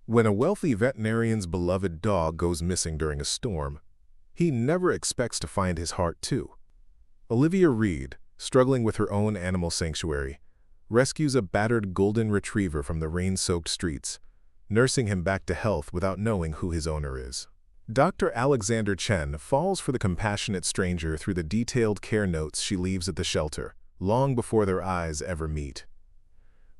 When a wealthy veterinarian's beloved dog goes missing during a storm, he never expects to find his heart too. Olivia Reed, struggling with her own animal sanctuary, rescues a battered golden retriever from the rain-soaked streets, nursing him back to health without knowing who his owner is. Dr. Alexander Chen falls for the compassionate stranger through the detailed care notes she leaves at the shelter, long before their eyes ever meet.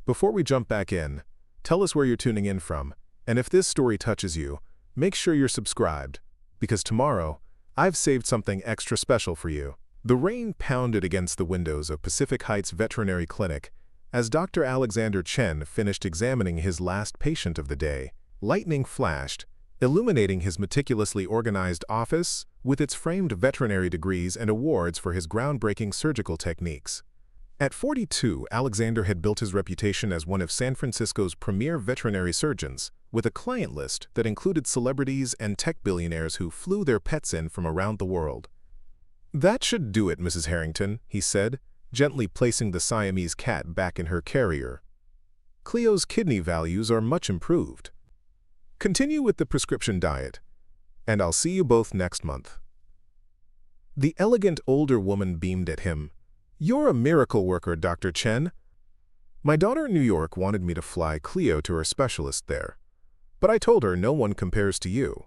Before we jump back in, tell us where you're tuning in from, and if this story touches you, make sure you're subscribed, because tomorrow, I've saved something extra special for you. The rain pounded against the windows of Pacific Heights Veterinary Clinic as Dr. Alexander Chen finished examining his last patient of the day. Lightning flashed, illuminating his meticulously organized office with its framed veterinary degrees and awards for his groundbreaking surgical techniques. At 42, Alexander had built his reputation as one of San Francisco's premier veterinary surgeons, with a client list that included celebrities and tech billionaires who flew their pets in from around the world. "That should do it, Mrs. Harrington," he said, gently placing the Siamese cat back in her carrier. "Cleo's kidney values are much improved. Continue with the prescription diet, and I'll see you both next month." The elegant older woman beamed at him. "You're a miracle worker, Dr. Chen. My daughter in New York wanted me to fly Cleo to her specialist there, but I told her no one compares to you."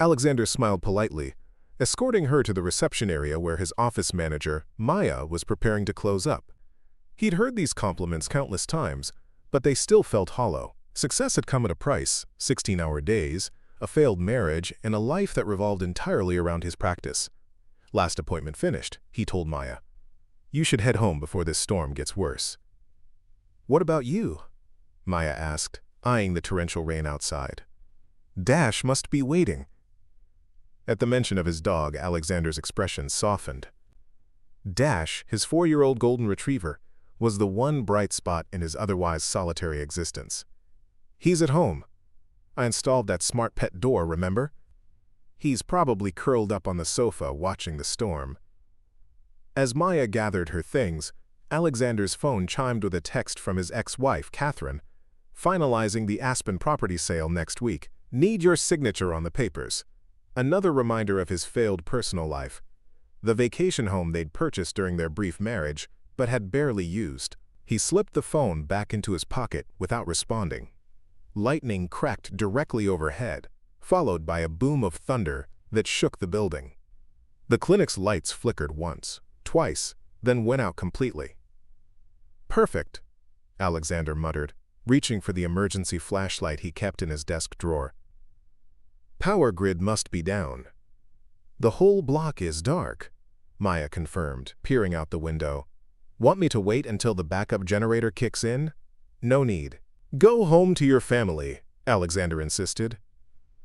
Alexander smiled politely, escorting her to the reception area where his office manager, Maya, was preparing to close up. He'd heard these compliments countless times, but they still felt hollow. Success had come at a price: 16-hour days, a failed marriage, and a life that revolved entirely around his practice. "Last appointment finished," he told Maya. "You should head home before this storm gets worse." "What about you?" Maya asked, eyeing the torrential rain outside. "Dash must be waiting." At the mention of his dog, Alexander's expression softened. Dash, his 4-year-old golden retriever, was the one bright spot in his otherwise solitary existence. "He's at home. I installed that smart pet door, remember? He's probably curled up on the sofa watching the storm." As Maya gathered her things, Alexander's phone chimed with a text from his ex-wife, Catherine, finalizing the Aspen property sale next week. "Need your signature on the papers." Another reminder of his failed personal life, the vacation home they'd purchased during their brief marriage, but had barely used. He slipped the phone back into his pocket without responding. Lightning cracked directly overhead, followed by a boom of thunder that shook the building. The clinic's lights flickered once, twice, then went out completely. "Perfect," Alexander muttered, reaching for the emergency flashlight he kept in his desk drawer. "Power grid must be down." "The whole block is dark," Maya confirmed, peering out the window. "Want me to wait until the backup generator kicks in?" "No need. Go home to your family," Alexander insisted.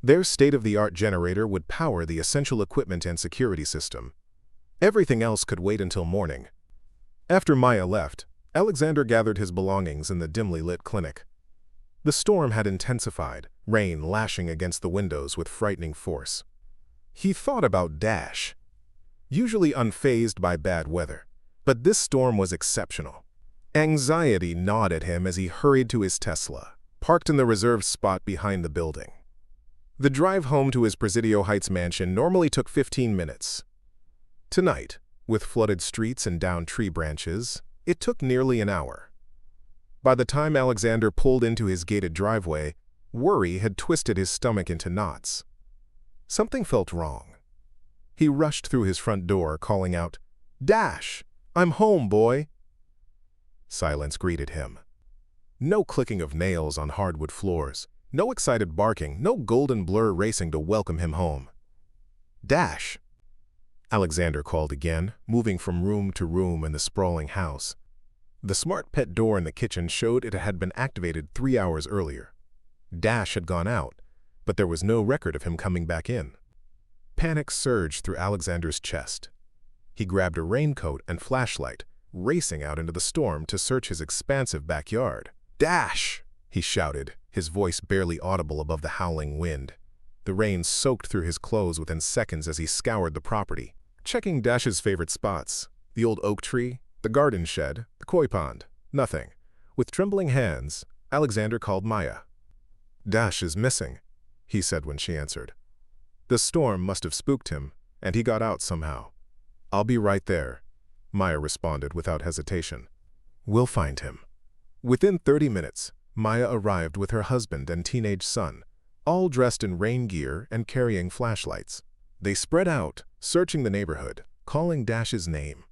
Their state-of-the-art generator would power the essential equipment and security system. Everything else could wait until morning. After Maya left, Alexander gathered his belongings in the dimly lit clinic. The storm had intensified, rain lashing against the windows with frightening force. He thought about Dash, usually unfazed by bad weather, but this storm was exceptional. Anxiety gnawed at him as he hurried to his Tesla, parked in the reserved spot behind the building. The drive home to his Presidio Heights mansion normally took 15 minutes. Tonight, with flooded streets and downed tree branches, it took nearly an hour. By the time Alexander pulled into his gated driveway, worry had twisted his stomach into knots. Something felt wrong. He rushed through his front door, calling out, "Dash! I'm home, boy!" Silence greeted him. No clicking of nails on hardwood floors, no excited barking, no golden blur racing to welcome him home. "Dash!" Alexander called again, moving from room to room in the sprawling house. The smart pet door in the kitchen showed it had been activated 3 hours earlier. Dash had gone out, but there was no record of him coming back in. Panic surged through Alexander's chest. He grabbed a raincoat and flashlight, racing out into the storm to search his expansive backyard. "Dash!" he shouted, his voice barely audible above the howling wind. The rain soaked through his clothes within seconds as he scoured the property, checking Dash's favorite spots: the old oak tree, the garden shed, the koi pond. Nothing. With trembling hands, Alexander called Maya. "Dash is missing," he said when she answered. "The storm must have spooked him, and he got out somehow." "I'll be right there," Maya responded without hesitation. "We'll find him." Within 30 minutes, Maya arrived with her husband and teenage son, all dressed in rain gear and carrying flashlights. They spread out, searching the neighborhood, calling Dash's name.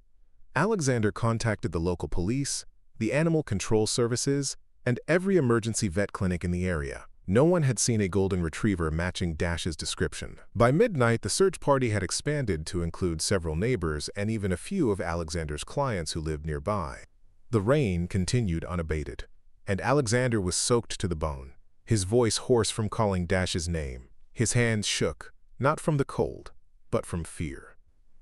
Alexander contacted the local police, the animal control services, and every emergency vet clinic in the area. No one had seen a golden retriever matching Dash's description. By midnight, the search party had expanded to include several neighbors and even a few of Alexander's clients who lived nearby. The rain continued unabated, and Alexander was soaked to the bone, his voice hoarse from calling Dash's name. His hands shook, not from the cold, but from fear.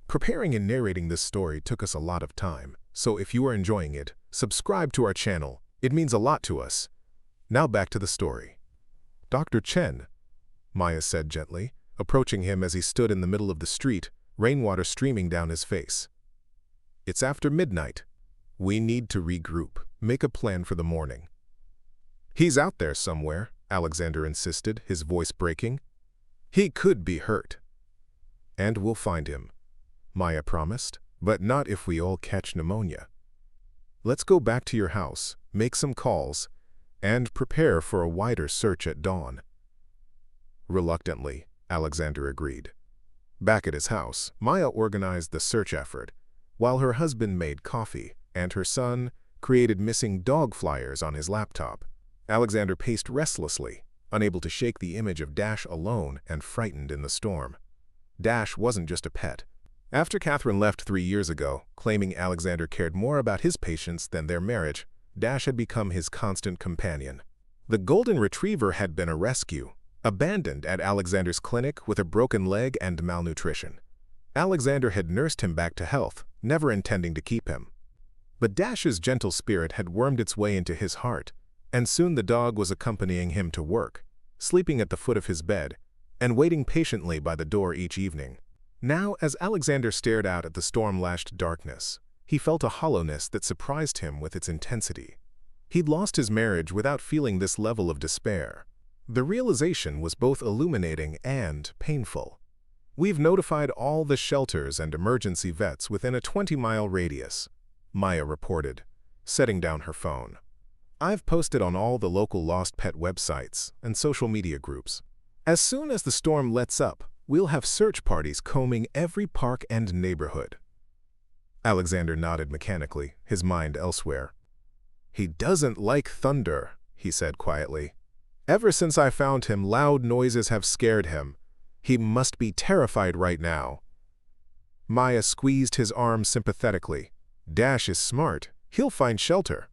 Preparing and narrating this story took us a lot of time, so if you are enjoying it, subscribe to our channel. It means a lot to us. Now back to the story. "Dr. Chen," Maya said gently, approaching him as he stood in the middle of the street, rainwater streaming down his face. "It's after midnight. We need to regroup, make a plan for the morning." "He's out there somewhere," Alexander insisted, his voice breaking. "He could be hurt." "And we'll find him," Maya promised, "but not if we all catch pneumonia. Let's go back to your house, make some calls, and prepare for a wider search at dawn." Reluctantly, Alexander agreed. Back at his house, Maya organized the search effort, while her husband made coffee, and her son created missing dog flyers on his laptop. Alexander paced restlessly, unable to shake the image of Dash alone and frightened in the storm. Dash wasn't just a pet. After Catherine left 3 years ago, claiming Alexander cared more about his patients than their marriage, Dash had become his constant companion. The golden retriever had been a rescue, abandoned at Alexander's clinic with a broken leg and malnutrition. Alexander had nursed him back to health, never intending to keep him. But Dash's gentle spirit had wormed its way into his heart, and soon the dog was accompanying him to work, sleeping at the foot of his bed, and waiting patiently by the door each evening. Now, as Alexander stared out at the storm-lashed darkness, he felt a hollowness that surprised him with its intensity. He'd lost his marriage without feeling this level of despair. The realization was both illuminating and painful. "We've notified all the shelters and emergency vets within a 20-mile radius," Maya reported, setting down her phone. "I've posted on all the local lost pet websites and social media groups. As soon as the storm lets up, we'll have search parties combing every park and neighborhood." Alexander nodded mechanically, his mind elsewhere. "He doesn't like thunder," he said quietly. "Ever since I found him, loud noises have scared him. He must be terrified right now." Maya squeezed his arm sympathetically. "Dash is smart. He'll find shelter."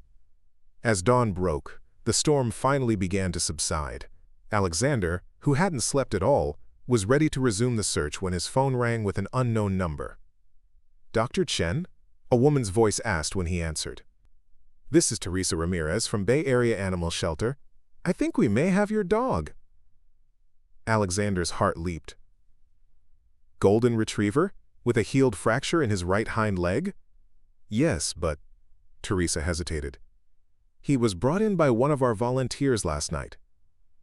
As dawn broke, the storm finally began to subside. Alexander, who hadn't slept at all, was ready to resume the search when his phone rang with an unknown number. "Dr. Chen?" a woman's voice asked when he answered. "This is Teresa Ramirez from Bay Area Animal Shelter. I think we may have your dog." Alexander's heart leaped. "Golden retriever? With a healed fracture in his right hind leg?" "Yes, but—" Teresa hesitated. "He was brought in by one of our volunteers last night.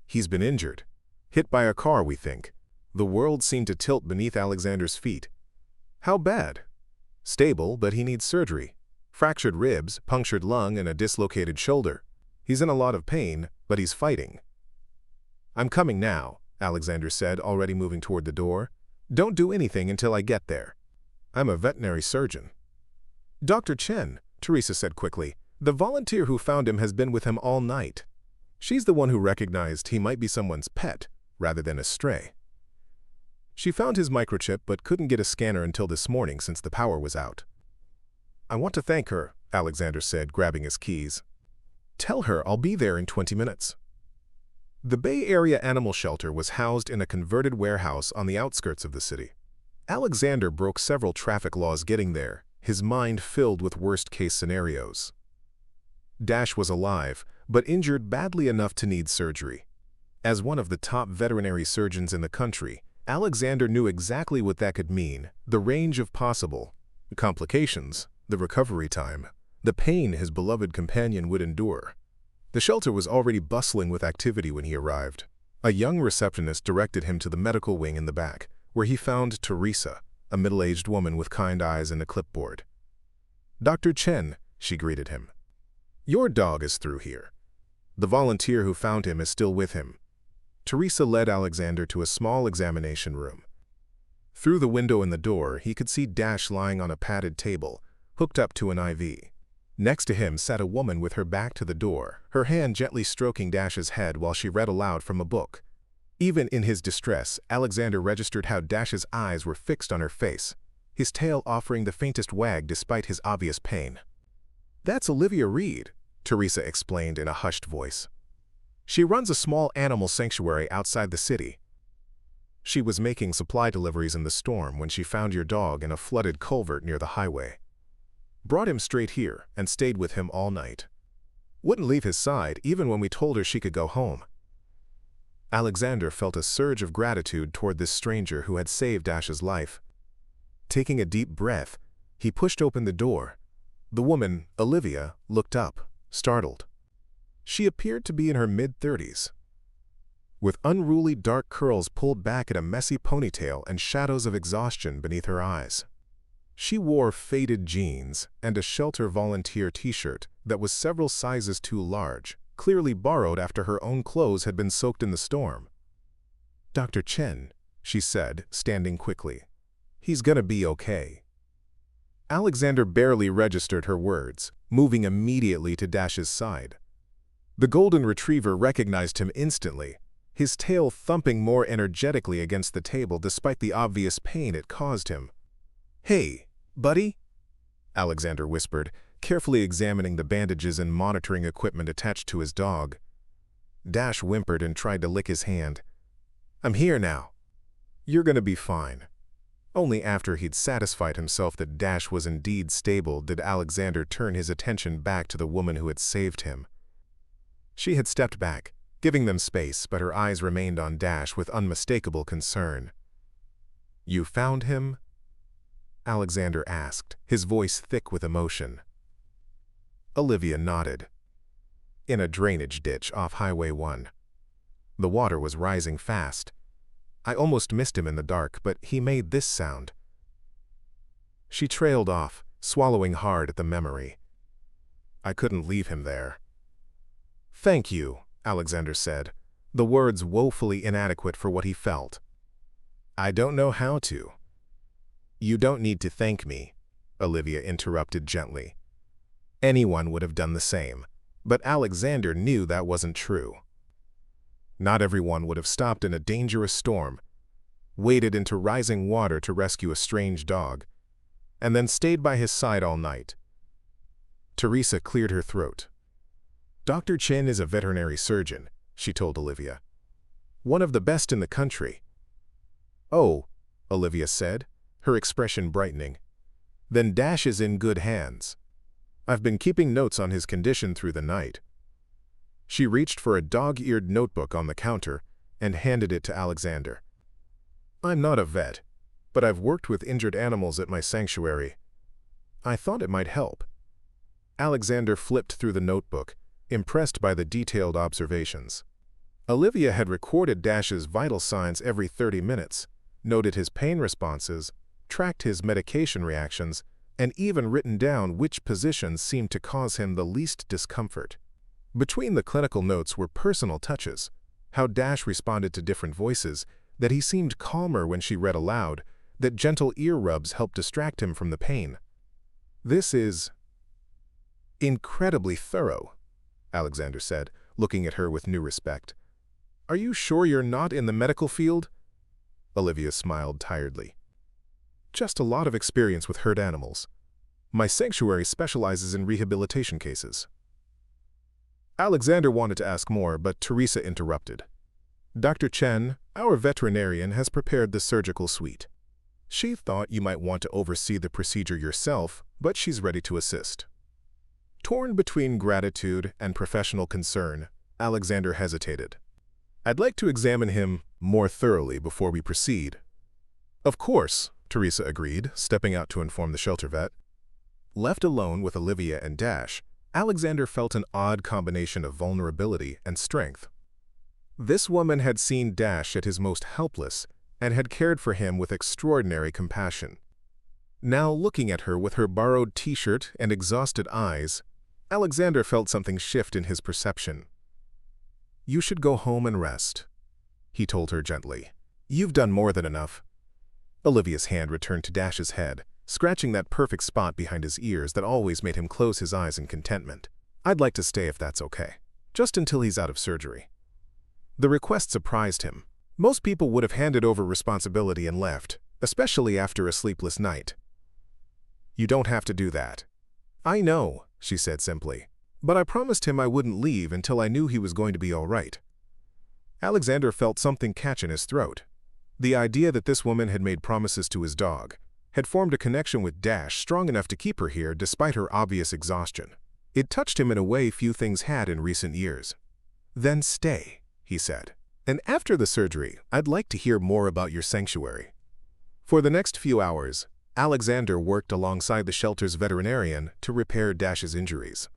He's been injured. Hit by a car, we think." The world seemed to tilt beneath Alexander's feet. "How bad?" "Stable, but he needs surgery. Fractured ribs, punctured lung, and a dislocated shoulder. He's in a lot of pain, but he's fighting." "I'm coming now," Alexander said, already moving toward the door. "Don't do anything until I get there. I'm a veterinary surgeon." "Dr. Chen," Teresa said quickly, "the volunteer who found him has been with him all night." She's the one who recognized he might be someone's pet, rather than a stray. She found his microchip but couldn't get a scanner until this morning since the power was out. "I want to thank her," Alexander said, grabbing his keys. "Tell her I'll be there in 20 minutes. The Bay Area Animal Shelter was housed in a converted warehouse on the outskirts of the city. Alexander broke several traffic laws getting there, his mind filled with worst-case scenarios. Dash was alive, but injured badly enough to need surgery. As one of the top veterinary surgeons in the country, Alexander knew exactly what that could mean, the range of possible complications, the recovery time, the pain his beloved companion would endure. The shelter was already bustling with activity when he arrived. A young receptionist directed him to the medical wing in the back, where he found Teresa, a middle-aged woman with kind eyes and a clipboard. "Dr. Chen," she greeted him. "Your dog is through here. The volunteer who found him is still with him." Teresa led Alexander to a small examination room. Through the window in the door, he could see Dash lying on a padded table, hooked up to an IV. Next to him sat a woman with her back to the door, her hand gently stroking Dash's head while she read aloud from a book. Even in his distress, Alexander registered how Dash's eyes were fixed on her face, his tail offering the faintest wag despite his obvious pain. "That's Olivia Reed," Teresa explained in a hushed voice. "She runs a small animal sanctuary outside the city. She was making supply deliveries in the storm when she found your dog in a flooded culvert near the highway. Brought him straight here and stayed with him all night. Wouldn't leave his side even when we told her she could go home." Alexander felt a surge of gratitude toward this stranger who had saved Dash's life. Taking a deep breath, he pushed open the door. The woman, Olivia, looked up, startled. She appeared to be in her mid-30s, with unruly dark curls pulled back in a messy ponytail and shadows of exhaustion beneath her eyes. She wore faded jeans and a shelter volunteer t-shirt that was several sizes too large, clearly borrowed after her own clothes had been soaked in the storm. "Dr. Chen," she said, standing quickly. "He's gonna be okay." Alexander barely registered her words, moving immediately to Dash's side. The golden retriever recognized him instantly, his tail thumping more energetically against the table despite the obvious pain it caused him. "Hey, buddy," Alexander whispered, carefully examining the bandages and monitoring equipment attached to his dog. Dash whimpered and tried to lick his hand. "I'm here now. You're gonna be fine." Only after he'd satisfied himself that Dash was indeed stable did Alexander turn his attention back to the woman who had saved him. She had stepped back, giving them space, but her eyes remained on Dash with unmistakable concern. "You found him?" Alexander asked, his voice thick with emotion. Olivia nodded. "In a drainage ditch off Highway 1. The water was rising fast. I almost missed him in the dark, but he made this sound." She trailed off, swallowing hard at the memory. "I couldn't leave him there." "Thank you," Alexander said, the words woefully inadequate for what he felt. "I don't know how to." "You don't need to thank me," Olivia interrupted gently. Anyone would have done the same, but Alexander knew that wasn't true. Not everyone would have stopped in a dangerous storm, waded into rising water to rescue a strange dog, and then stayed by his side all night. Teresa cleared her throat. "Dr. Chen is a veterinary surgeon," she told Olivia. "One of the best in the country." "Oh," Olivia said, her expression brightening. "Then Dash is in good hands. I've been keeping notes on his condition through the night." She reached for a dog-eared notebook on the counter and handed it to Alexander. "I'm not a vet, but I've worked with injured animals at my sanctuary. I thought it might help." Alexander flipped through the notebook, impressed by the detailed observations. Olivia had recorded Dash's vital signs every 30 minutes, noted his pain responses, tracked his medication reactions, and even written down which positions seemed to cause him the least discomfort. Between the clinical notes were personal touches, how Dash responded to different voices, that he seemed calmer when she read aloud, that gentle ear rubs helped distract him from the pain. "This is incredibly thorough," Alexander said, looking at her with new respect. "Are you sure you're not in the medical field?" Olivia smiled tiredly. "Just a lot of experience with hurt animals. My sanctuary specializes in rehabilitation cases." Alexander wanted to ask more, but Teresa interrupted. "Dr. Chen, our veterinarian, has prepared the surgical suite. She thought you might want to oversee the procedure yourself, but she's ready to assist." Torn between gratitude and professional concern, Alexander hesitated. "I'd like to examine him more thoroughly before we proceed." "Of course," Teresa agreed, stepping out to inform the shelter vet. Left alone with Olivia and Dash, Alexander felt an odd combination of vulnerability and strength. This woman had seen Dash at his most helpless and had cared for him with extraordinary compassion. Now, looking at her with her borrowed t-shirt and exhausted eyes, Alexander felt something shift in his perception. "You should go home and rest," he told her gently. "You've done more than enough." Olivia's hand returned to Dash's head, scratching that perfect spot behind his ears that always made him close his eyes in contentment. "I'd like to stay if that's okay, just until he's out of surgery." The request surprised him. Most people would have handed over responsibility and left, especially after a sleepless night. "You don't have to do that." "I know," she said simply, "but I promised him I wouldn't leave until I knew he was going to be all right." Alexander felt something catch in his throat. The idea that this woman had made promises to his dog, had formed a connection with Dash strong enough to keep her here despite her obvious exhaustion. It touched him in a way few things had in recent years. "Then stay," he said. "And after the surgery, I'd like to hear more about your sanctuary." For the next few hours, Alexander worked alongside the shelter's veterinarian to repair Dash's injuries.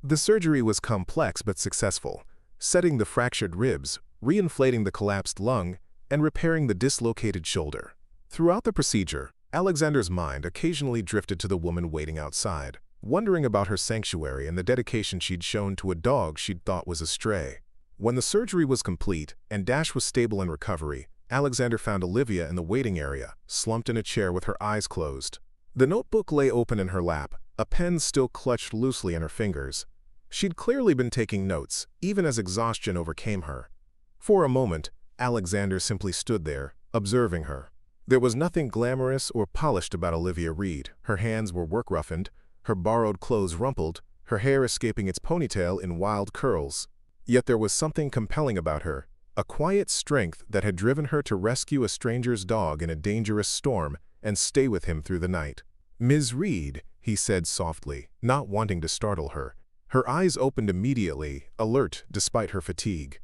The surgery was complex but successful, setting the fractured ribs, reinflating the collapsed lung, and repairing the dislocated shoulder. Throughout the procedure, Alexander's mind occasionally drifted to the woman waiting outside, wondering about her sanctuary and the dedication she'd shown to a dog she'd thought was a stray. When the surgery was complete and Dash was stable in recovery, Alexander found Olivia in the waiting area, slumped in a chair with her eyes closed. The notebook lay open in her lap, a pen still clutched loosely in her fingers. She'd clearly been taking notes, even as exhaustion overcame her. For a moment, Alexander simply stood there, observing her. There was nothing glamorous or polished about Olivia Reed. Her hands were work-roughened, her borrowed clothes rumpled, her hair escaping its ponytail in wild curls. Yet there was something compelling about her, a quiet strength that had driven her to rescue a stranger's dog in a dangerous storm and stay with him through the night. "Ms. Reed," he said softly, not wanting to startle her. Her eyes opened immediately, alert despite her fatigue.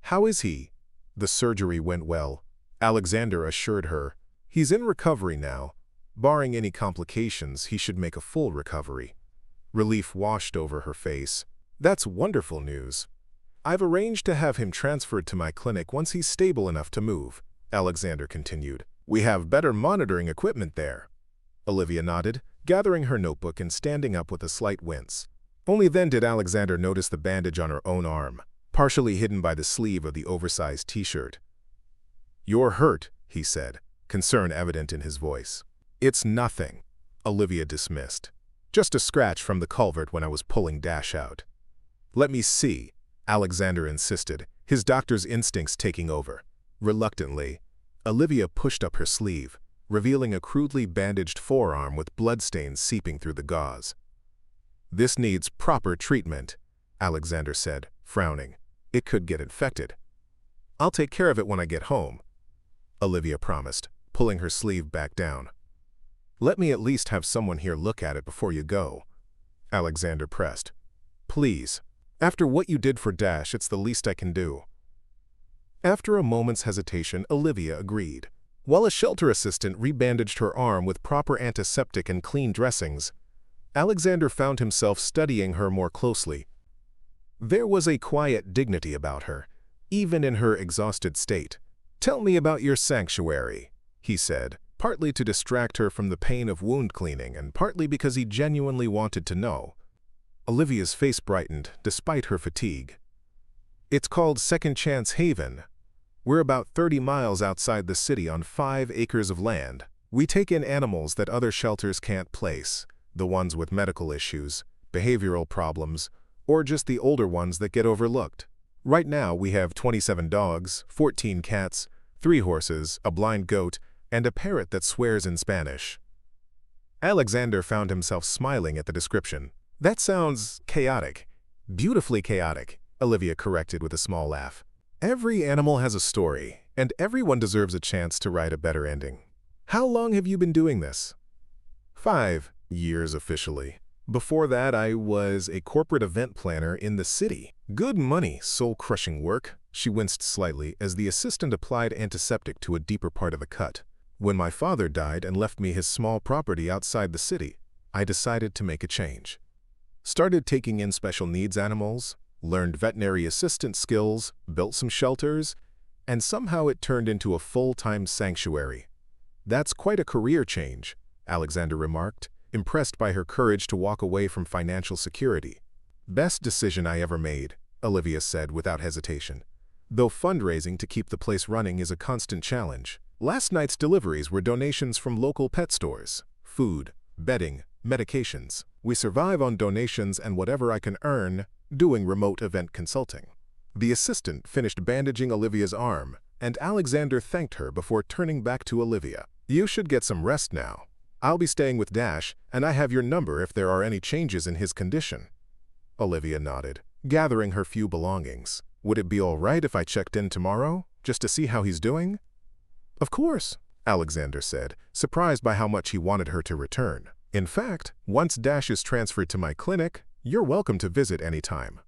"How is he?" "The surgery went well," Alexander assured her. "He's in recovery now. Barring any complications, he should make a full recovery." Relief washed over her face. "That's wonderful news. I've arranged to have him transferred to my clinic once he's stable enough to move," Alexander continued. "We have better monitoring equipment there." Olivia nodded, gathering her notebook and standing up with a slight wince. Only then did Alexander notice the bandage on her own arm, partially hidden by the sleeve of the oversized t-shirt. "You're hurt," he said, concern evident in his voice. "It's nothing," Olivia dismissed. "Just a scratch from the culvert when I was pulling Dash out." "Let me see," Alexander insisted, his doctor's instincts taking over. Reluctantly, Olivia pushed up her sleeve, revealing a crudely bandaged forearm with bloodstains seeping through the gauze. "This needs proper treatment," Alexander said, frowning. "It could get infected." "I'll take care of it when I get home," Olivia promised, pulling her sleeve back down. "Let me at least have someone here look at it before you go," Alexander pressed. "Please. After what you did for Dash, it's the least I can do." After a moment's hesitation, Olivia agreed. While a shelter assistant rebandaged her arm with proper antiseptic and clean dressings, Alexander found himself studying her more closely. There was a quiet dignity about her, even in her exhausted state. "Tell me about your sanctuary," he said, partly to distract her from the pain of wound cleaning and partly because he genuinely wanted to know. Olivia's face brightened, despite her fatigue. "It's called Second Chance Haven. We're about 30 miles outside the city on 5 acres of land. We take in animals that other shelters can't place, the ones with medical issues, behavioral problems, or just the older ones that get overlooked. Right now we have 27 dogs, 14 cats, 3 horses, a blind goat, and a parrot that swears in Spanish." Alexander found himself smiling at the description. "That sounds chaotic." "Beautifully chaotic," Olivia corrected with a small laugh. "Every animal has a story, and everyone deserves a chance to write a better ending." "How long have you been doing this?" 5 years officially. Before that, I was a corporate event planner in the city. Good money, soul-crushing work." She winced slightly as the assistant applied antiseptic to a deeper part of the cut. "When my father died and left me his small property outside the city, I decided to make a change." started taking in special needs animals, learned veterinary assistant skills, built some shelters, and somehow it turned into a full-time sanctuary. "That's quite a career change," Alexander remarked, impressed by her courage to walk away from financial security. "Best decision I ever made," Olivia said without hesitation. "Though fundraising to keep the place running is a constant challenge. Last night's deliveries were donations from local pet stores, food, bedding, medications. We survive on donations and whatever I can earn doing remote event consulting." The assistant finished bandaging Olivia's arm, and Alexander thanked her before turning back to Olivia. "You should get some rest now. I'll be staying with Dash, and I have your number if there are any changes in his condition." Olivia nodded, gathering her few belongings. "Would it be all right if I checked in tomorrow, just to see how he's doing?" "Of course," Alexander said, surprised by how much he wanted her to return. "In fact, once Dash is transferred to my clinic, you're welcome to visit anytime."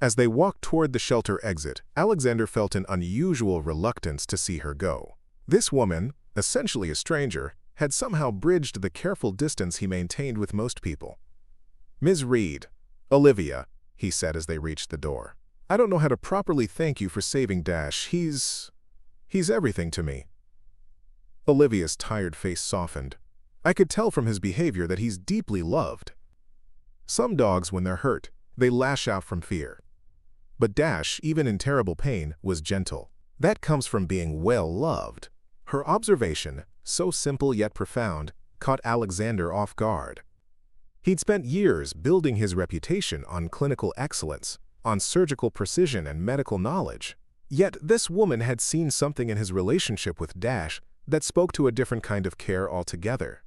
As they walked toward the shelter exit, Alexander felt an unusual reluctance to see her go. This woman, essentially a stranger, had somehow bridged the careful distance he maintained with most people. "Ms. Reed, Olivia," he said as they reached the door. "I don't know how to properly thank you for saving Dash. He's everything to me." Olivia's tired face softened. "I could tell from his behavior that he's deeply loved. Some dogs, when they're hurt, they lash out from fear. But Dash, even in terrible pain, was gentle. That comes from being well loved." Her observation, so simple yet profound, caught Alexander off guard. He'd spent years building his reputation on clinical excellence, on surgical precision and medical knowledge. Yet this woman had seen something in his relationship with Dash that spoke to a different kind of care altogether.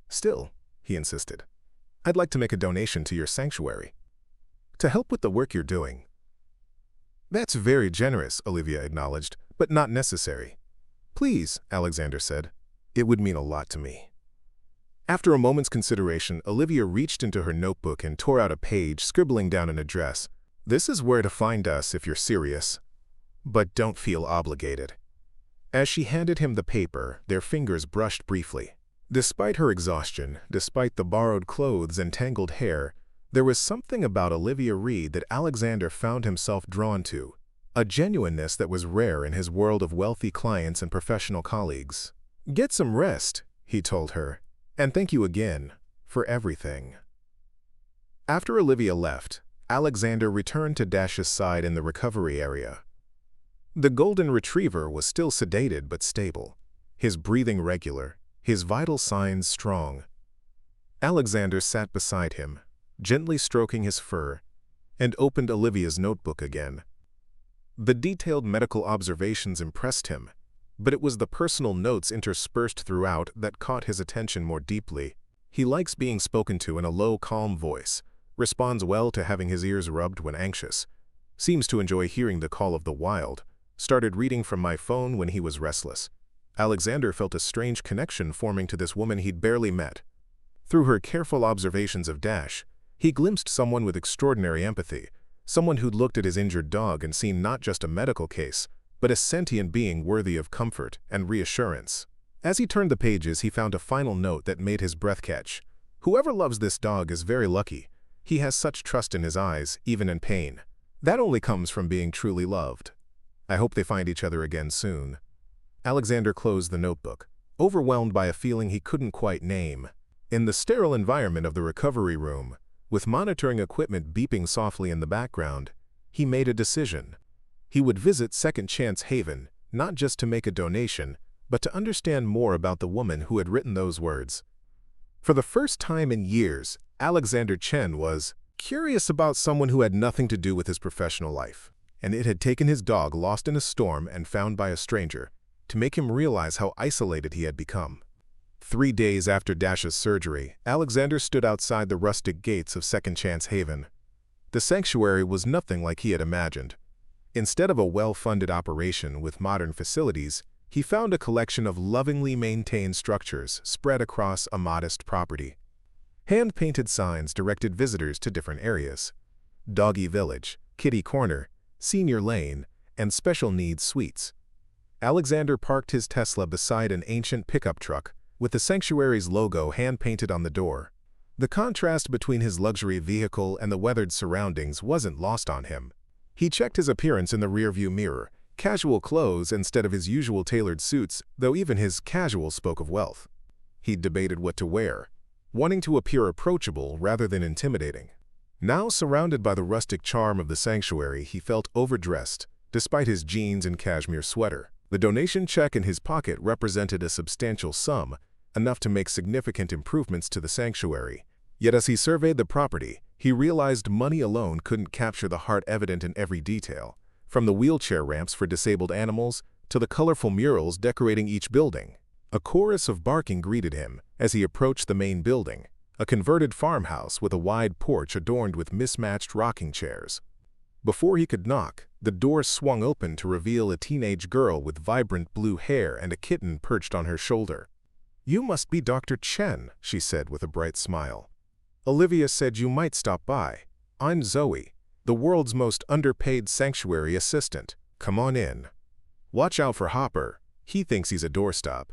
"Still," he insisted, "I'd like to make a donation to your sanctuary, to help with the work you're doing." "That's very generous," Olivia acknowledged, "but not necessary." "Please," Alexander said, "it would mean a lot to me." After a moment's consideration, Olivia reached into her notebook and tore out a page, scribbling down an address. "This is where to find us if you're serious. But don't feel obligated." As she handed him the paper, their fingers brushed briefly. Despite her exhaustion, despite the borrowed clothes and tangled hair, there was something about Olivia Reed that Alexander found himself drawn to, a genuineness that was rare in his world of wealthy clients and professional colleagues. "Get some rest," he told her, "and thank you again for everything." After Olivia left, Alexander returned to Dash's side in the recovery area. The golden retriever was still sedated but stable, his breathing regular, his vital signs strong. Alexander sat beside him, gently stroking his fur, and opened Olivia's notebook again. The detailed medical observations impressed him, but it was the personal notes interspersed throughout that caught his attention more deeply. He likes being spoken to in a low, calm voice, responds well to having his ears rubbed when anxious, seems to enjoy hearing the call of the wild, started reading from my phone when he was restless. Alexander felt a strange connection forming to this woman he'd barely met. Through her careful observations of Dash, he glimpsed someone with extraordinary empathy, someone who'd looked at his injured dog and seen not just a medical case, but a sentient being worthy of comfort and reassurance. As he turned the pages, he found a final note that made his breath catch. "Whoever loves this dog is very lucky. He has such trust in his eyes, even in pain. That only comes from being truly loved. I hope they find each other again soon." Alexander closed the notebook, overwhelmed by a feeling he couldn't quite name. In the sterile environment of the recovery room, with monitoring equipment beeping softly in the background, he made a decision. He would visit Second Chance Haven, not just to make a donation, but to understand more about the woman who had written those words. For the first time in years, Alexander Chen was curious about someone who had nothing to do with his professional life, and it had taken his dog lost in a storm and found by a stranger to make him realize how isolated he had become. 3 days after Dash's surgery, Alexander stood outside the rustic gates of Second Chance Haven. The sanctuary was nothing like he had imagined. Instead of a well-funded operation with modern facilities, he found a collection of lovingly maintained structures spread across a modest property. Hand-painted signs directed visitors to different areas: Doggy Village, Kitty Corner, Senior Lane, and Special Needs Suites. Alexander parked his Tesla beside an ancient pickup truck, with the sanctuary's logo hand-painted on the door. The contrast between his luxury vehicle and the weathered surroundings wasn't lost on him. He checked his appearance in the rearview mirror, casual clothes instead of his usual tailored suits, though even his casual spoke of wealth. He debated what to wear, wanting to appear approachable rather than intimidating. Now surrounded by the rustic charm of the sanctuary, he felt overdressed, despite his jeans and cashmere sweater. The donation check in his pocket represented a substantial sum, enough to make significant improvements to the sanctuary. Yet as he surveyed the property, he realized money alone couldn't capture the heart evident in every detail, from the wheelchair ramps for disabled animals to the colorful murals decorating each building. A chorus of barking greeted him as he approached the main building, a converted farmhouse with a wide porch adorned with mismatched rocking chairs. Before he could knock, the door swung open to reveal a teenage girl with vibrant blue hair and a kitten perched on her shoulder. "You must be Dr. Chen," she said with a bright smile. "Olivia said you might stop by. I'm Zoe, the world's most underpaid sanctuary assistant. Come on in. Watch out for Hopper. He thinks he's a doorstop."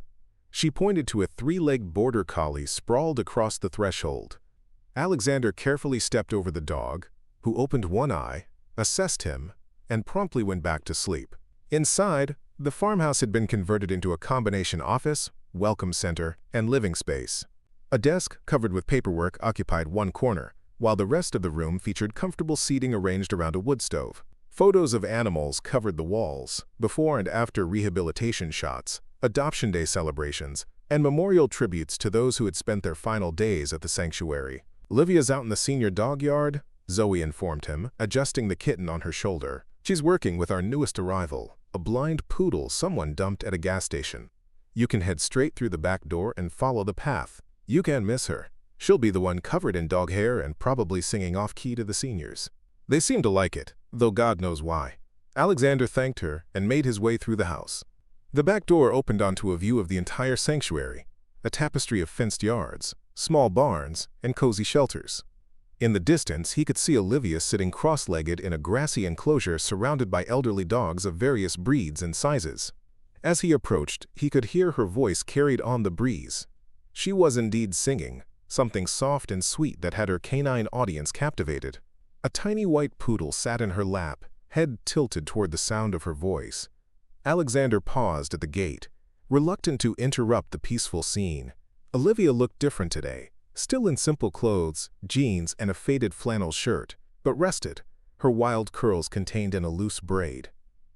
She pointed to a three-legged border collie sprawled across the threshold. Alexander carefully stepped over the dog, who opened one eye, assessed him, and promptly went back to sleep. Inside, the farmhouse had been converted into a combination office, welcome center, and living space. A desk covered with paperwork occupied one corner, while the rest of the room featured comfortable seating arranged around a wood stove. Photos of animals covered the walls, before and after rehabilitation shots, adoption day celebrations, and memorial tributes to those who had spent their final days at the sanctuary. "Olivia's out in the senior dog yard," Zoe informed him, adjusting the kitten on her shoulder. "She's working with our newest arrival, a blind poodle someone dumped at a gas station. You can head straight through the back door and follow the path. You can't miss her. She'll be the one covered in dog hair and probably singing off-key to the seniors." They seemed to like it, though God knows why. Alexander thanked her and made his way through the house. The back door opened onto a view of the entire sanctuary, a tapestry of fenced yards, small barns, and cozy shelters. In the distance, he could see Olivia sitting cross-legged in a grassy enclosure surrounded by elderly dogs of various breeds and sizes. As he approached, he could hear her voice carried on the breeze. She was indeed singing, something soft and sweet that had her canine audience captivated. A tiny white poodle sat in her lap, head tilted toward the sound of her voice. Alexander paused at the gate, reluctant to interrupt the peaceful scene. Olivia looked different today, still in simple clothes, jeans, and a faded flannel shirt, but rested, her wild curls contained in a loose braid.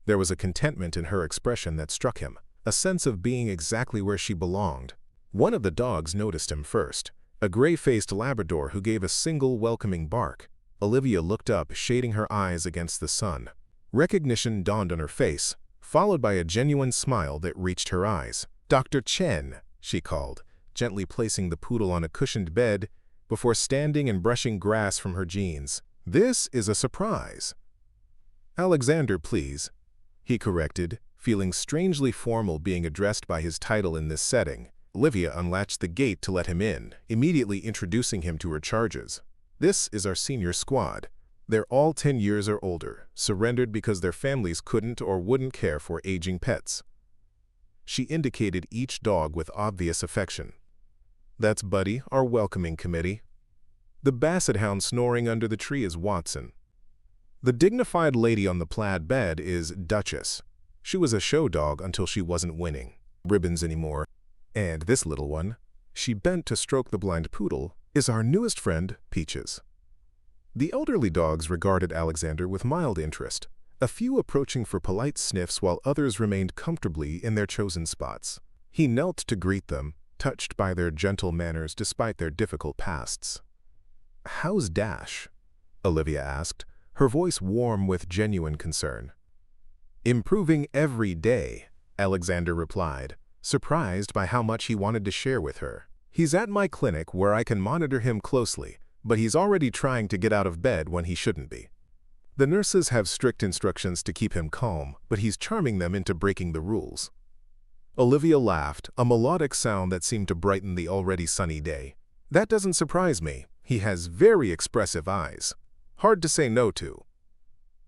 There was a contentment in her expression that struck him, a sense of being exactly where she belonged. One of the dogs noticed him first, a gray-faced Labrador who gave a single welcoming bark. Olivia looked up, shading her eyes against the sun. Recognition dawned on her face, followed by a genuine smile that reached her eyes. "Dr. Chen," she called, gently placing the poodle on a cushioned bed before standing and brushing grass from her jeans. "This is a surprise." "Alexander, please," he corrected, feeling strangely formal being addressed by his title in this setting. Olivia unlatched the gate to let him in, immediately introducing him to her charges. "This is our senior squad. They're all 10 years or older, surrendered because their families couldn't or wouldn't care for aging pets." She indicated each dog with obvious affection. "That's Buddy, our welcoming committee. The basset hound snoring under the tree is Watson. The dignified lady on the plaid bed is Duchess. She was a show dog until she wasn't winning ribbons anymore. And this little one," she bent to stroke the blind poodle, "is our newest friend, Peaches." The elderly dogs regarded Alexander with mild interest, a few approaching for polite sniffs while others remained comfortably in their chosen spots. He knelt to greet them, touched by their gentle manners despite their difficult pasts. "How's Dash?" Olivia asked, her voice warm with genuine concern. "Improving every day," Alexander replied, surprised by how much he wanted to share with her. "He's at my clinic where I can monitor him closely, but he's already trying to get out of bed when he shouldn't be. The nurses have strict instructions to keep him calm, but he's charming them into breaking the rules." Olivia laughed, a melodic sound that seemed to brighten the already sunny day. "That doesn't surprise me. He has very expressive eyes. Hard to say no to."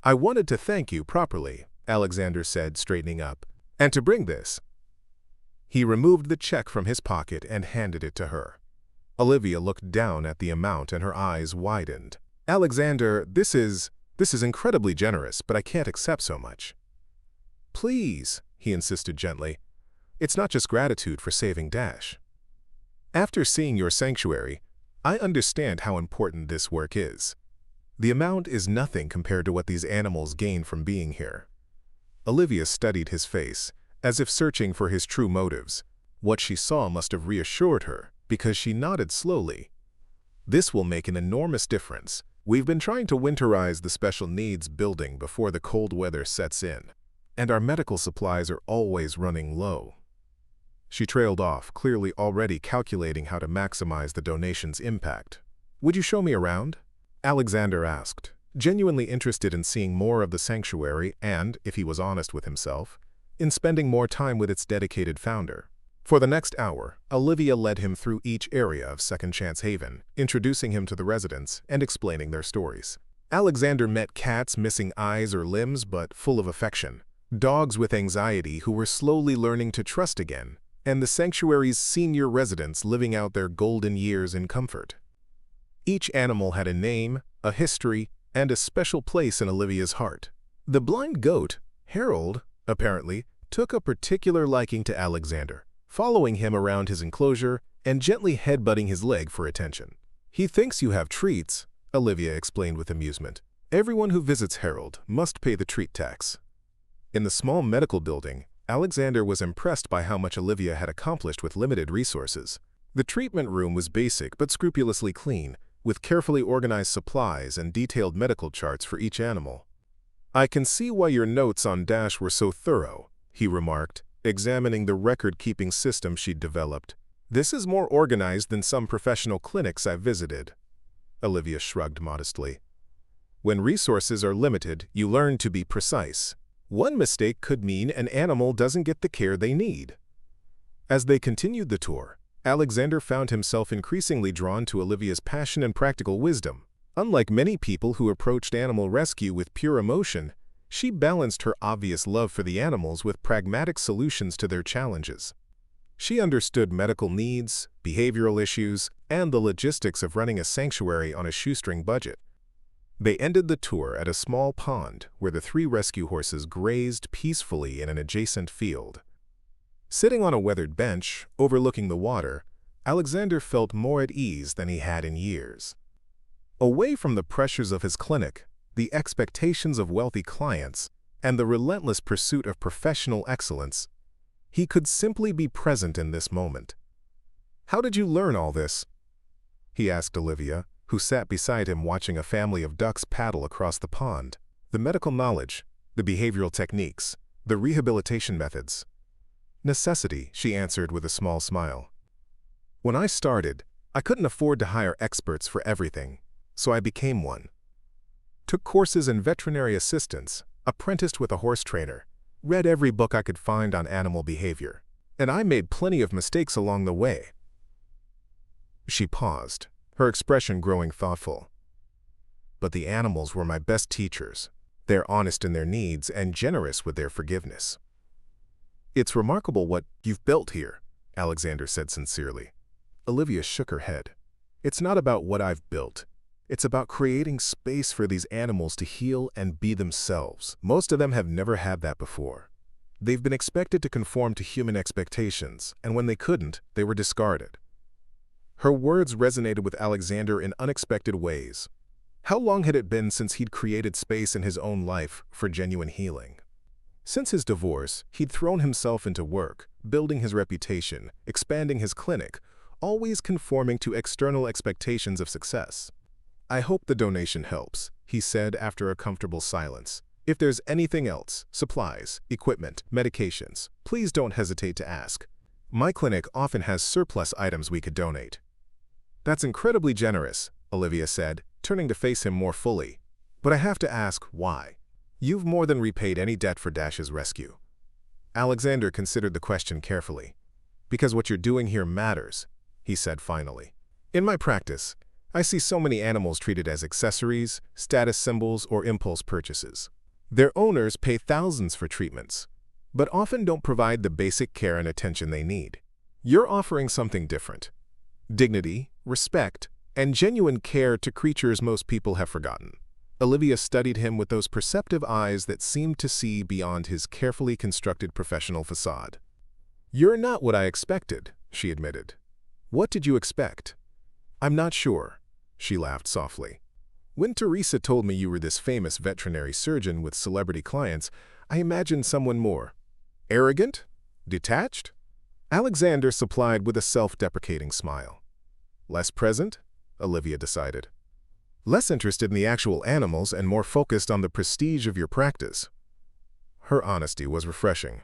"I wanted to thank you properly," Alexander said, straightening up. "And to bring this." He removed the check from his pocket and handed it to her. Olivia looked down at the amount and her eyes widened. Alexander, this is incredibly generous, but I can't accept so much. Please, he insisted gently. It's not just gratitude for saving Dash. After seeing your sanctuary, I understand how important this work is. The amount is nothing compared to what these animals gain from being here. Olivia studied his face, as if searching for his true motives. What she saw must have reassured her, because she nodded slowly. This will make an enormous difference. We've been trying to winterize the special needs building before the cold weather sets in, and our medical supplies are always running low. She trailed off, clearly already calculating how to maximize the donation's impact. Would you show me around? Alexander asked, genuinely interested in seeing more of the sanctuary and, if he was honest with himself, in spending more time with its dedicated founder. For the next hour, Olivia led him through each area of Second Chance Haven, introducing him to the residents and explaining their stories. Alexander met cats missing eyes or limbs but full of affection, dogs with anxiety who were slowly learning to trust again, and the sanctuary's senior residents living out their golden years in comfort. Each animal had a name, a history, and a special place in Olivia's heart. The blind goat, Harold, apparently, took a particular liking to Alexander, following him around his enclosure and gently headbutting his leg for attention. He thinks you have treats, Olivia explained with amusement. Everyone who visits Harold must pay the treat tax. In the small medical building, Alexander was impressed by how much Olivia had accomplished with limited resources. The treatment room was basic but scrupulously clean, with carefully organized supplies and detailed medical charts for each animal. I can see why your notes on Dash were so thorough, he remarked, examining the record-keeping system she'd developed. This is more organized than some professional clinics I've visited. Olivia shrugged modestly. When resources are limited, you learn to be precise. One mistake could mean an animal doesn't get the care they need. As they continued the tour, Alexander found himself increasingly drawn to Olivia's passion and practical wisdom. Unlike many people who approached animal rescue with pure emotion, she balanced her obvious love for the animals with pragmatic solutions to their challenges. She understood medical needs, behavioral issues, and the logistics of running a sanctuary on a shoestring budget. They ended the tour at a small pond where the 3 rescue horses grazed peacefully in an adjacent field. Sitting on a weathered bench, overlooking the water, Alexander felt more at ease than he had in years. Away from the pressures of his clinic, the expectations of wealthy clients, and the relentless pursuit of professional excellence, he could simply be present in this moment. How did you learn all this? He asked Olivia, who sat beside him watching a family of ducks paddle across the pond. The medical knowledge, the behavioral techniques, the rehabilitation methods. Necessity, she answered with a small smile. When I started, I couldn't afford to hire experts for everything, so I became one. Took courses in veterinary assistance, apprenticed with a horse trainer, read every book I could find on animal behavior, and I made plenty of mistakes along the way. She paused, her expression growing thoughtful. But the animals were my best teachers. They're honest in their needs and generous with their forgiveness. It's remarkable what you've built here, Alexander said sincerely. Olivia shook her head. It's not about what I've built. It's about creating space for these animals to heal and be themselves. Most of them have never had that before. They've been expected to conform to human expectations, and when they couldn't, they were discarded. Her words resonated with Alexander in unexpected ways. How long had it been since he'd created space in his own life for genuine healing? Since his divorce, he'd thrown himself into work, building his reputation, expanding his clinic, always conforming to external expectations of success. I hope the donation helps, he said after a comfortable silence. If there's anything else, supplies, equipment, medications, please don't hesitate to ask. My clinic often has surplus items we could donate. That's incredibly generous, Olivia said, turning to face him more fully. But I have to ask, why? You've more than repaid any debt for Dash's rescue. Alexander considered the question carefully. Because what you're doing here matters, he said finally. In my practice, I see so many animals treated as accessories, status symbols, or impulse purchases. Their owners pay thousands for treatments, but often don't provide the basic care and attention they need. You're offering something different. dignity, respect, and genuine care to creatures most people have forgotten. Olivia studied him with those perceptive eyes that seemed to see beyond his carefully constructed professional facade. "You're not what I expected," she admitted. "What did you expect?" "I'm not sure," she laughed softly. "When Teresa told me you were this famous veterinary surgeon with celebrity clients, I imagined someone more arrogant? Detached?" Alexander supplied with a self-deprecating smile. "Less present?" Olivia decided. "Less interested in the actual animals and more focused on the prestige of your practice." Her honesty was refreshing.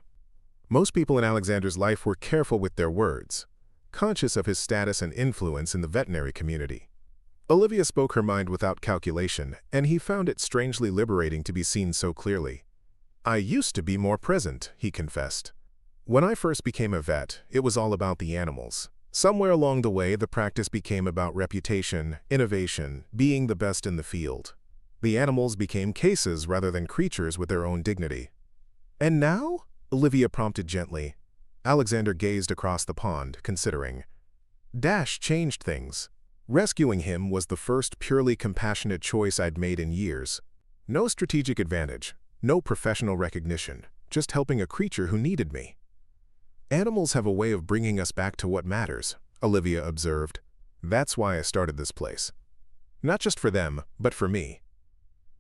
Most people in Alexander's life were careful with their words, conscious of his status and influence in the veterinary community. Olivia spoke her mind without calculation, and he found it strangely liberating to be seen so clearly. "I used to be more present," he confessed. "When I first became a vet, it was all about the animals. Somewhere along the way, the practice became about reputation, innovation, being the best in the field. The animals became cases rather than creatures with their own dignity." "And now?" Olivia prompted gently. Alexander gazed across the pond, considering. Dash changed things. Rescuing him was the first purely compassionate choice I'd made in years. No strategic advantage, no professional recognition, just helping a creature who needed me. "Animals have a way of bringing us back to what matters," Olivia observed. "That's why I started this place. Not just for them, but for me.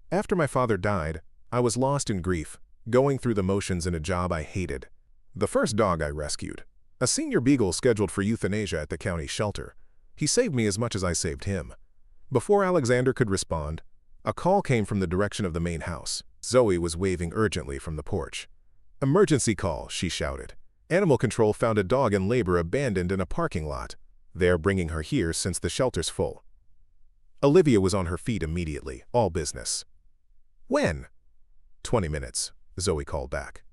After my father died, I was lost in grief, going through the motions in a job I hated. The first dog I rescued, a senior beagle scheduled for euthanasia at the county shelter. He saved me as much as I saved him." Before Alexander could respond, a call came from the direction of the main house. Zoe was waving urgently from the porch. "Emergency call," she shouted. "Animal control found a dog in labor abandoned in a parking lot. They're bringing her here since the shelter's full." Olivia was on her feet immediately, all business. "When?" "20 minutes," Zoe called back.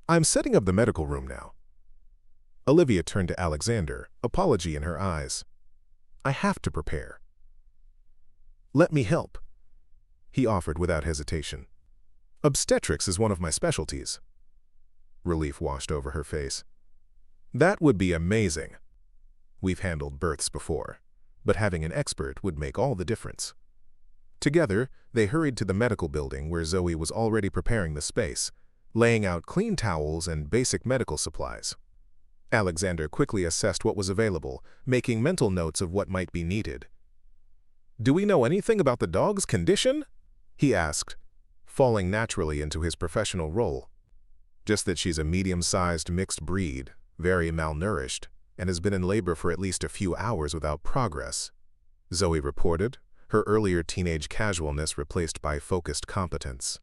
"I'm setting up the medical room now." Olivia turned to Alexander, apology in her eyes. "I have to prepare." "Let me help," he offered without hesitation. "Obstetrics is one of my specialties." Relief washed over her face. "That would be amazing. We've handled births before, but having an expert would make all the difference." Together, they hurried to the medical building where Zoe was already preparing the space, laying out clean towels and basic medical supplies. Alexander quickly assessed what was available, making mental notes of what might be needed. "Do we know anything about the dog's condition?" he asked, falling naturally into his professional role. "Just that she's a medium-sized mixed breed, very malnourished, and has been in labor for at least a few hours without progress," Zoe reported, her earlier teenage casualness replaced by focused competence.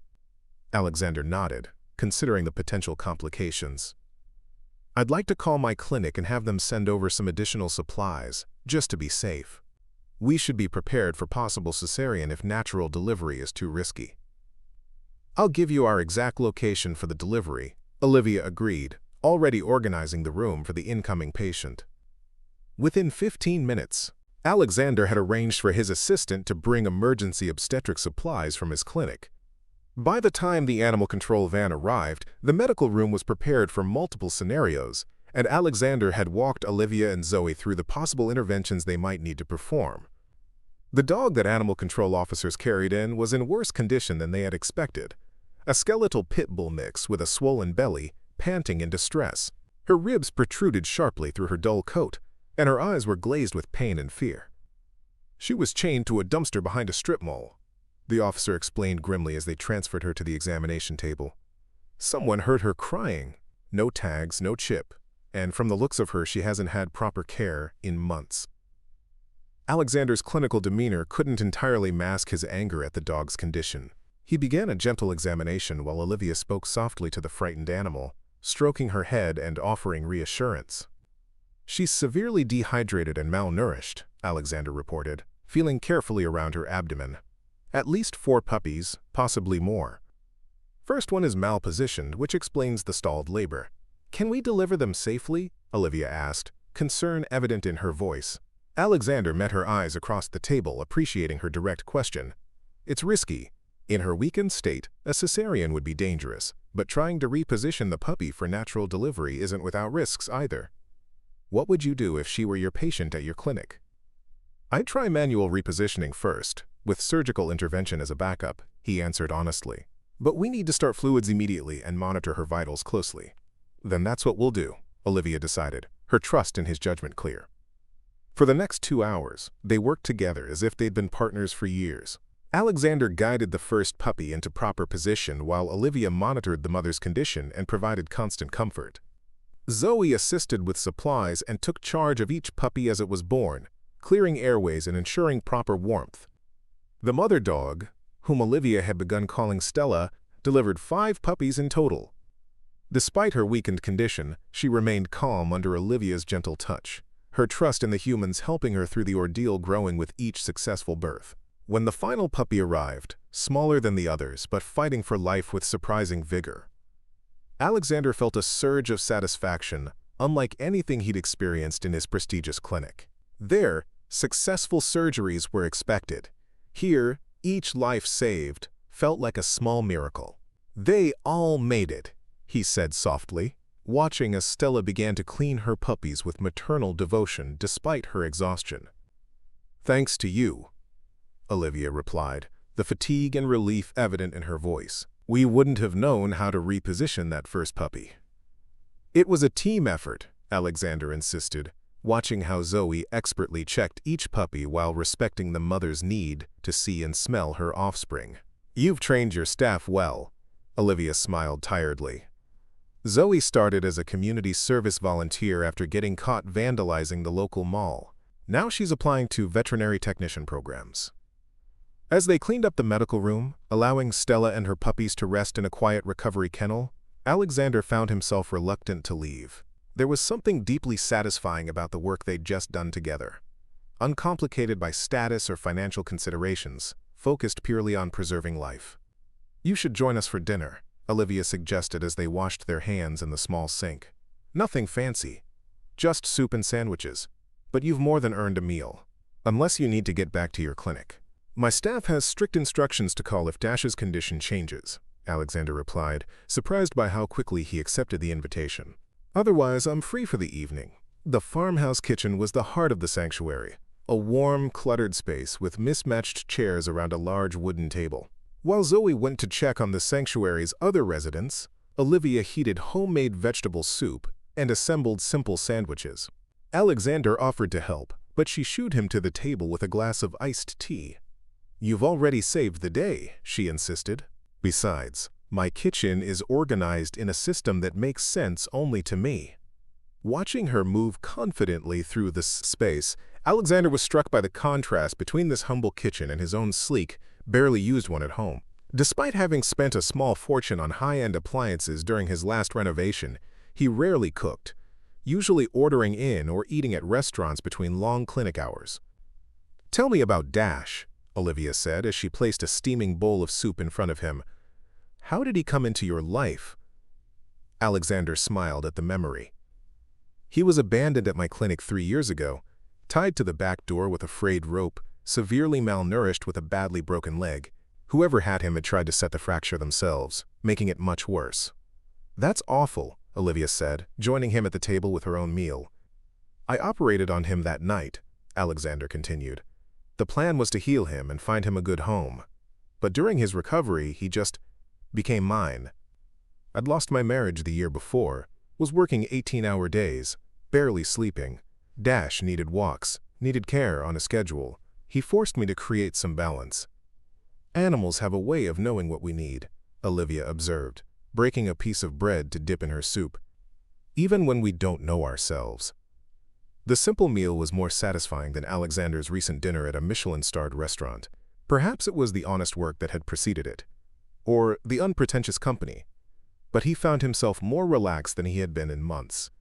Alexander nodded, considering the potential complications. "I'd like to call my clinic and have them send over some additional supplies, just to be safe. We should be prepared for possible cesarean if natural delivery is too risky." "I'll give you our exact location for the delivery," Olivia agreed, already organizing the room for the incoming patient. Within 15 minutes, Alexander had arranged for his assistant to bring emergency obstetric supplies from his clinic. By the time the animal control van arrived, the medical room was prepared for multiple scenarios, and Alexander had walked Olivia and Zoe through the possible interventions they might need to perform. The dog that animal control officers carried in was in worse condition than they had expected. A skeletal pit bull mix with a swollen belly, panting in distress. Her ribs protruded sharply through her dull coat, and her eyes were glazed with pain and fear. "She was chained to a dumpster behind a strip mall," the officer explained grimly as they transferred her to the examination table. "Someone heard her crying. No tags, no chip, and from the looks of her, she hasn't had proper care in months." Alexander's clinical demeanor couldn't entirely mask his anger at the dog's condition. He began a gentle examination while Olivia spoke softly to the frightened animal, stroking her head and offering reassurance. "She's severely dehydrated and malnourished," Alexander reported, feeling carefully around her abdomen. "At least 4 puppies, possibly more. First one is malpositioned, which explains the stalled labor." "Can we deliver them safely?" Olivia asked, concern evident in her voice. Alexander met her eyes across the table, appreciating her direct question. "It's risky. In her weakened state, a cesarean would be dangerous, but trying to reposition the puppy for natural delivery isn't without risks either." What would you do if she were your patient at your clinic? I'd try manual repositioning first, with surgical intervention as a backup, he answered honestly. But we need to start fluids immediately and monitor her vitals closely. Then that's what we'll do, Olivia decided, her trust in his judgment clear. For the next 2 hours, they worked together as if they'd been partners for years. Alexander guided the first puppy into proper position while Olivia monitored the mother's condition and provided constant comfort. Zoe assisted with supplies and took charge of each puppy as it was born, clearing airways and ensuring proper warmth. The mother dog, whom Olivia had begun calling Stella, delivered 5 puppies in total. Despite her weakened condition, she remained calm under Olivia's gentle touch, her trust in the humans helping her through the ordeal growing with each successful birth. When the final puppy arrived, smaller than the others but fighting for life with surprising vigor, Alexander felt a surge of satisfaction, unlike anything he'd experienced in his prestigious clinic. There, successful surgeries were expected. Here, each life saved felt like a small miracle. They all made it, he said softly, watching as Stella began to clean her puppies with maternal devotion despite her exhaustion. Thanks to you, Olivia replied, the fatigue and relief evident in her voice. We wouldn't have known how to reposition that first puppy. It was a team effort, Alexander insisted, watching how Zoe expertly checked each puppy while respecting the mother's need to see and smell her offspring. You've trained your staff well, Olivia smiled tiredly. Zoe started as a community service volunteer after getting caught vandalizing the local mall. Now she's applying to veterinary technician programs. As they cleaned up the medical room, allowing Stella and her puppies to rest in a quiet recovery kennel, Alexander found himself reluctant to leave. There was something deeply satisfying about the work they'd just done together. Uncomplicated by status or financial considerations, focused purely on preserving life. You should join us for dinner, Olivia suggested as they washed their hands in the small sink. Nothing fancy, just soup and sandwiches. But you've more than earned a meal, unless you need to get back to your clinic. My staff has strict instructions to call if Dash's condition changes, Alexander replied, surprised by how quickly he accepted the invitation. Otherwise, I'm free for the evening. The farmhouse kitchen was the heart of the sanctuary, a warm, cluttered space with mismatched chairs around a large wooden table. While Zoe went to check on the sanctuary's other residents, Olivia heated homemade vegetable soup and assembled simple sandwiches. Alexander offered to help, but she shooed him to the table with a glass of iced tea. You've already saved the day, she insisted. Besides, my kitchen is organized in a system that makes sense only to me. Watching her move confidently through the space, Alexander was struck by the contrast between this humble kitchen and his own sleek, barely used one at home. Despite having spent a small fortune on high-end appliances during his last renovation, he rarely cooked, usually ordering in or eating at restaurants between long clinic hours. Tell me about Dash, Olivia said as she placed a steaming bowl of soup in front of him. How did he come into your life? Alexander smiled at the memory. He was abandoned at my clinic 3 years ago, tied to the back door with a frayed rope, severely malnourished with a badly broken leg. Whoever had him had tried to set the fracture themselves, making it much worse. That's awful, Olivia said, joining him at the table with her own meal. I operated on him that night, Alexander continued. The plan was to heal him and find him a good home. But during his recovery, he just became mine. I'd lost my marriage the year before, was working 18-hour days, barely sleeping. Dash needed walks, needed care on a schedule. He forced me to create some balance. Animals have a way of knowing what we need, Olivia observed, breaking a piece of bread to dip in her soup. Even when we don't know ourselves. The simple meal was more satisfying than Alexander's recent dinner at a Michelin-starred restaurant. Perhaps it was the honest work that had preceded it, or the unpretentious company, but he found himself more relaxed than he had been in months.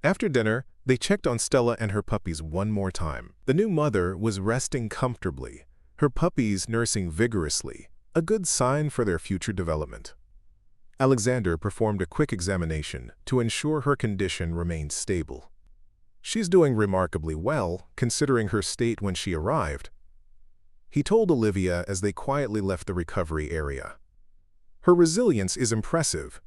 After dinner, they checked on Stella and her puppies one more time. The new mother was resting comfortably, her puppies nursing vigorously, a good sign for their future development. Alexander performed a quick examination to ensure her condition remained stable. She's doing remarkably well, considering her state when she arrived, he told Olivia as they quietly left the recovery area. Her resilience is impressive.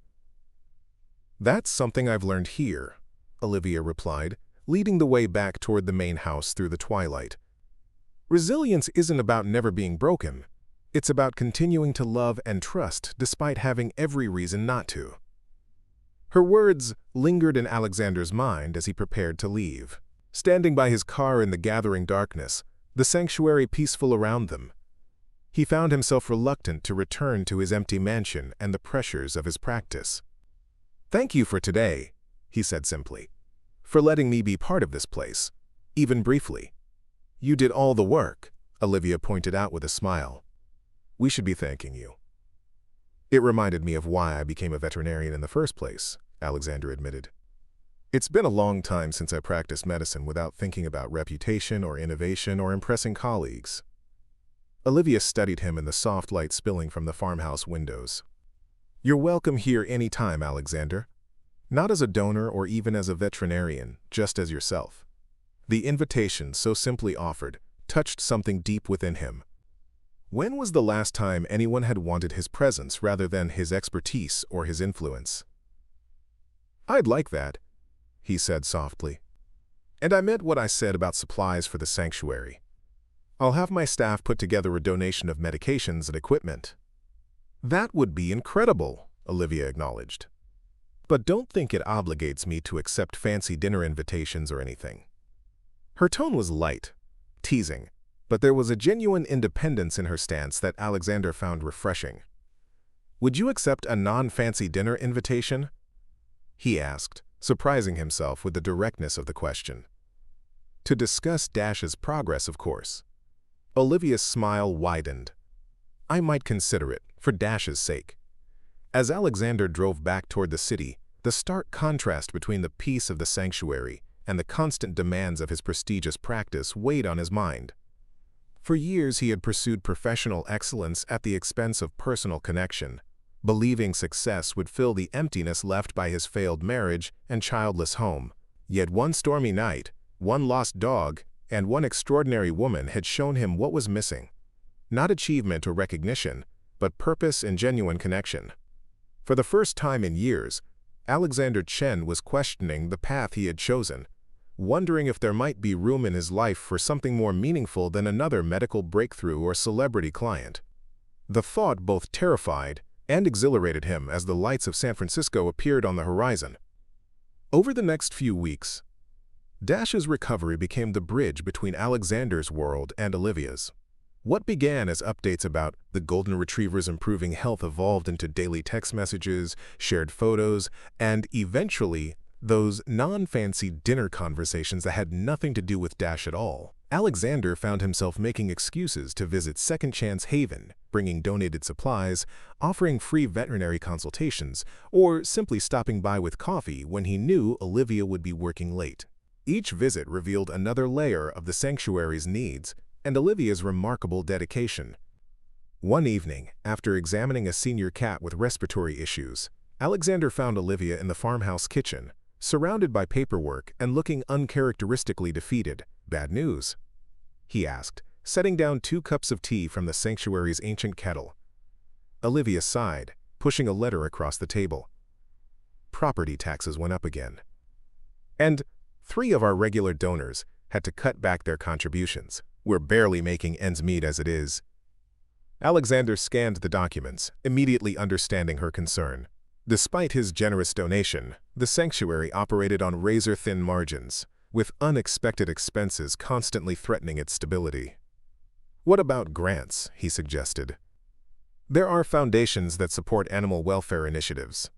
That's something I've learned here, Olivia replied, leading the way back toward the main house through the twilight. Resilience isn't about never being broken. It's about continuing to love and trust despite having every reason not to. Her words lingered in Alexander's mind as he prepared to leave. Standing by his car in the gathering darkness, the sanctuary peaceful around them, he found himself reluctant to return to his empty mansion and the pressures of his practice. "Thank you for today," he said simply, "for letting me be part of this place, even briefly." "You did all the work," Olivia pointed out with a smile. "We should be thanking you." "It reminded me of why I became a veterinarian in the first place," Alexander admitted. "It's been a long time since I practiced medicine without thinking about reputation or innovation or impressing colleagues." Olivia studied him in the soft light spilling from the farmhouse windows. "You're welcome here any time, Alexander. Not as a donor or even as a veterinarian, just as yourself." The invitation, so simply offered, touched something deep within him. When was the last time anyone had wanted his presence rather than his expertise or his influence? "I'd like that," he said softly. "And I meant what I said about supplies for the sanctuary. I'll have my staff put together a donation of medications and equipment." "That would be incredible," Olivia acknowledged. "But don't think it obligates me to accept fancy dinner invitations or anything." Her tone was light, teasing, but there was a genuine independence in her stance that Alexander found refreshing. "Would you accept a non-fancy dinner invitation?" he asked, surprising himself with the directness of the question. "To discuss Dash's progress, of course." Olivia's smile widened. "I might consider it, for Dash's sake." As Alexander drove back toward the city, the stark contrast between the peace of the sanctuary and the constant demands of his prestigious practice weighed on his mind. For years he had pursued professional excellence at the expense of personal connection, believing success would fill the emptiness left by his failed marriage and childless home. Yet one stormy night, one lost dog, and one extraordinary woman had shown him what was missing. Not achievement or recognition, but purpose and genuine connection. For the first time in years, Alexander Chen was questioning the path he had chosen, wondering if there might be room in his life for something more meaningful than another medical breakthrough or celebrity client. The thought both terrified and exhilarated him as the lights of San Francisco appeared on the horizon. Over the next few weeks, Dash's recovery became the bridge between Alexander's world and Olivia's. What began as updates about the golden retriever's improving health evolved into daily text messages, shared photos, and eventually those non-fancy dinner conversations that had nothing to do with Dash at all. Alexander found himself making excuses to visit Second Chance Haven, bringing donated supplies, offering free veterinary consultations, or simply stopping by with coffee when he knew Olivia would be working late. Each visit revealed another layer of the sanctuary's needs and Olivia's remarkable dedication. One evening, after examining a senior cat with respiratory issues, Alexander found Olivia in the farmhouse kitchen, surrounded by paperwork and looking uncharacteristically defeated. "Bad news?" he asked, setting down 2 cups of tea from the sanctuary's ancient kettle. Olivia sighed, pushing a letter across the table. "Property taxes went up again. And 3 of our regular donors had to cut back their contributions. We're barely making ends meet as it is." Alexander scanned the documents, immediately understanding her concern. Despite his generous donation, the sanctuary operated on razor-thin margins, with unexpected expenses constantly threatening its stability. "What about grants?" he suggested. "There are foundations that support animal welfare initiatives.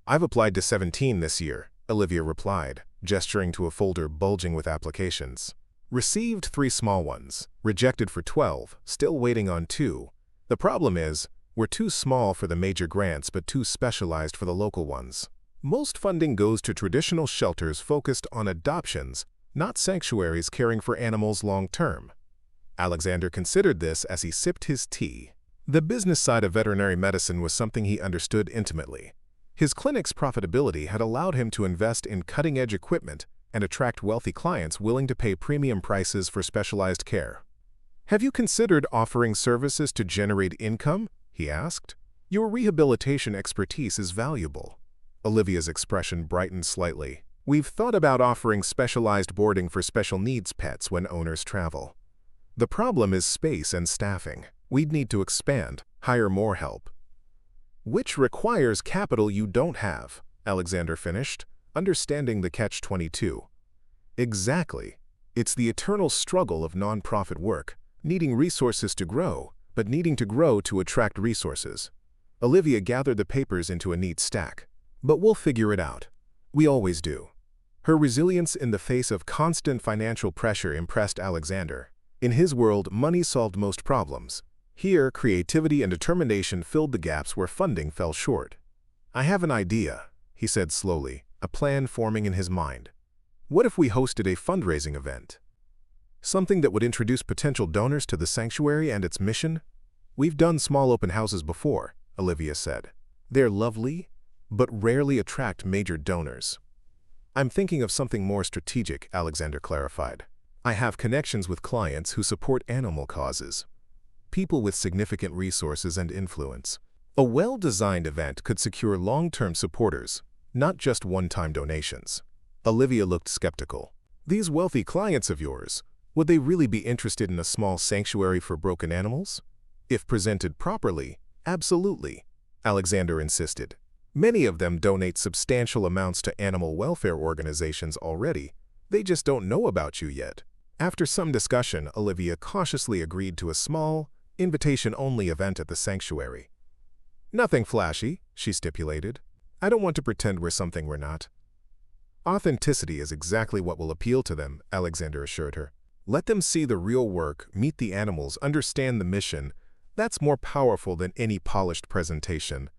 I've applied to 17 this year," Olivia replied, gesturing to a folder bulging with applications. "Received 3 small ones, rejected for 12, still waiting on 2. The problem is, we're too small for the major grants but too specialized for the local ones. Most funding goes to traditional shelters focused on adoptions, not sanctuaries caring for animals long-term." Alexander considered this as he sipped his tea. The business side of veterinary medicine was something he understood intimately. His clinic's profitability had allowed him to invest in cutting-edge equipment and attract wealthy clients willing to pay premium prices for specialized care. "Have you considered offering services to generate income?" he asked. "Your rehabilitation expertise is valuable." Olivia's expression brightened slightly. We've thought about offering specialized boarding for special needs pets when owners travel. The problem is space and staffing. We'd need to expand, hire more help. Which requires capital you don't have, Alexander finished, understanding the catch-22. Exactly. It's the eternal struggle of nonprofit work, needing resources to grow, but needing to grow to attract resources. Olivia gathered the papers into a neat stack. But we'll figure it out. We always do. Her resilience in the face of constant financial pressure impressed Alexander. In his world, money solved most problems. Here, creativity and determination filled the gaps where funding fell short. I have an idea, he said slowly, a plan forming in his mind. What if we hosted a fundraising event? Something that would introduce potential donors to the sanctuary and its mission? We've done small open houses before, Olivia said. They're lovely, but rarely attract major donors. I'm thinking of something more strategic, Alexander clarified. I have connections with clients who support animal causes. People with significant resources and influence. A well-designed event could secure long-term supporters, not just one-time donations. Olivia looked skeptical. These wealthy clients of yours, would they really be interested in a small sanctuary for broken animals? If presented properly, absolutely, Alexander insisted. Many of them donate substantial amounts to animal welfare organizations already. They just don't know about you yet. After some discussion, Olivia cautiously agreed to a small, invitation-only event at the sanctuary. Nothing flashy, she stipulated. I don't want to pretend we're something we're not. Authenticity is exactly what will appeal to them, Alexander assured her. Let them see the real work, meet the animals, understand the mission. That's more powerful than any polished presentation.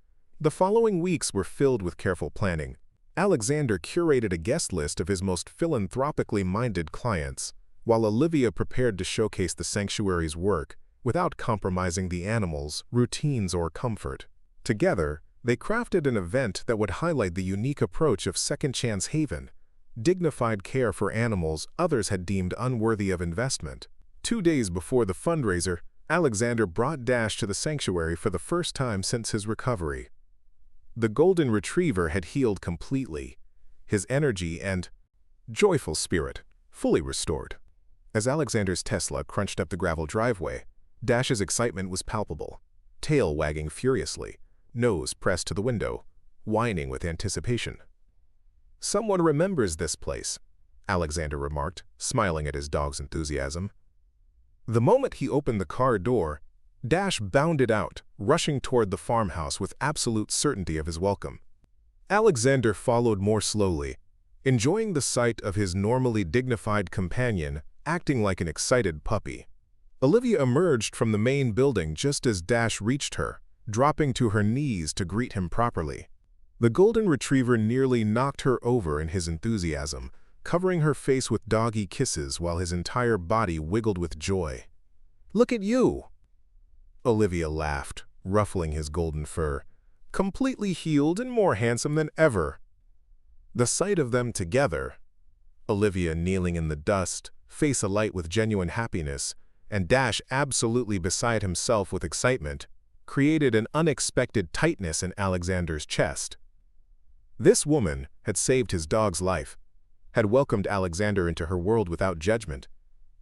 The following weeks were filled with careful planning. Alexander curated a guest list of his most philanthropically minded clients, while Olivia prepared to showcase the sanctuary's work without compromising the animals, routines, or comfort. Together, they crafted an event that would highlight the unique approach of Second Chance Haven, dignified care for animals others had deemed unworthy of investment. 2 days before the fundraiser, Alexander brought Dash to the sanctuary for the first time since his recovery. The golden retriever had healed completely, his energy and joyful spirit fully restored. As Alexander's Tesla crunched up the gravel driveway, Dash's excitement was palpable, tail wagging furiously, nose pressed to the window, whining with anticipation. Someone remembers this place, Alexander remarked, smiling at his dog's enthusiasm. The moment he opened the car door, Dash bounded out, rushing toward the farmhouse with absolute certainty of his welcome. Alexander followed more slowly, enjoying the sight of his normally dignified companion acting like an excited puppy. Olivia emerged from the main building just as Dash reached her, dropping to her knees to greet him properly. The golden retriever nearly knocked her over in his enthusiasm, covering her face with doggy kisses while his entire body wiggled with joy. "Look at you!" Olivia laughed, ruffling his golden fur, completely healed and more handsome than ever. The sight of them together, Olivia kneeling in the dust, face alight with genuine happiness, and Dash absolutely beside himself with excitement, created an unexpected tightness in Alexander's chest. This woman had saved his dog's life, had welcomed Alexander into her world without judgment,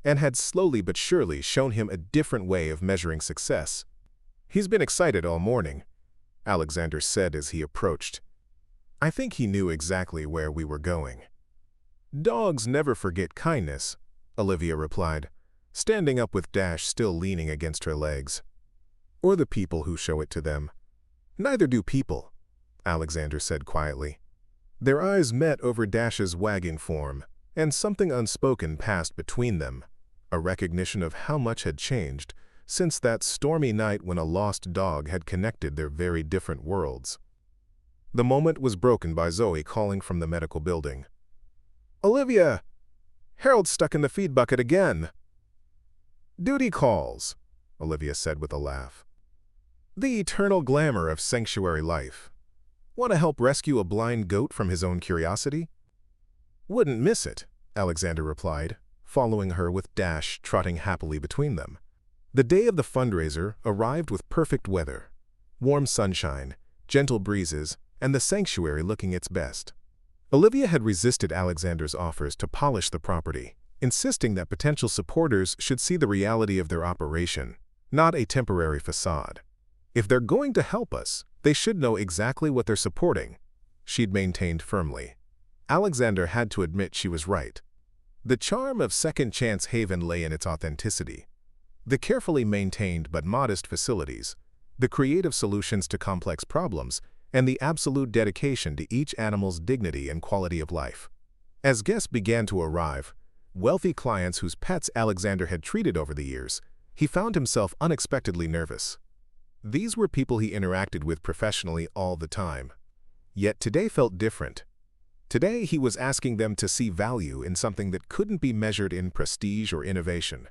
and had slowly but surely shown him a different way of measuring success. "He's been excited all morning," Alexander said as he approached. "I think he knew exactly where we were going." "Dogs never forget kindness," Olivia replied, standing up with Dash still leaning against her legs. "Or the people who show it to them." "Neither do people," Alexander said quietly. Their eyes met over Dash's wagging form, and something unspoken passed between them, a recognition of how much had changed since that stormy night when a lost dog had connected their very different worlds. The moment was broken by Zoe calling from the medical building. "Olivia! Harold's stuck in the feed bucket again." "Duty calls," Olivia said with a laugh. "The eternal glamour of sanctuary life. Want to help rescue a blind goat from his own curiosity?" "Wouldn't miss it," Alexander replied, following her with Dash trotting happily between them. The day of the fundraiser arrived with perfect weather, warm sunshine, gentle breezes, and the sanctuary looking its best. Olivia had resisted Alexander's offers to polish the property, insisting that potential supporters should see the reality of their operation, not a temporary facade. If they're going to help us, they should know exactly what they're supporting, she'd maintained firmly. Alexander had to admit she was right. The charm of Second Chance Haven lay in its authenticity. The carefully maintained but modest facilities, the creative solutions to complex problems, and the absolute dedication to each animal's dignity and quality of life. As guests began to arrive, wealthy clients whose pets Alexander had treated over the years, he found himself unexpectedly nervous. These were people he interacted with professionally all the time. Yet today felt different. Today he was asking them to see value in something that couldn't be measured in prestige or innovation,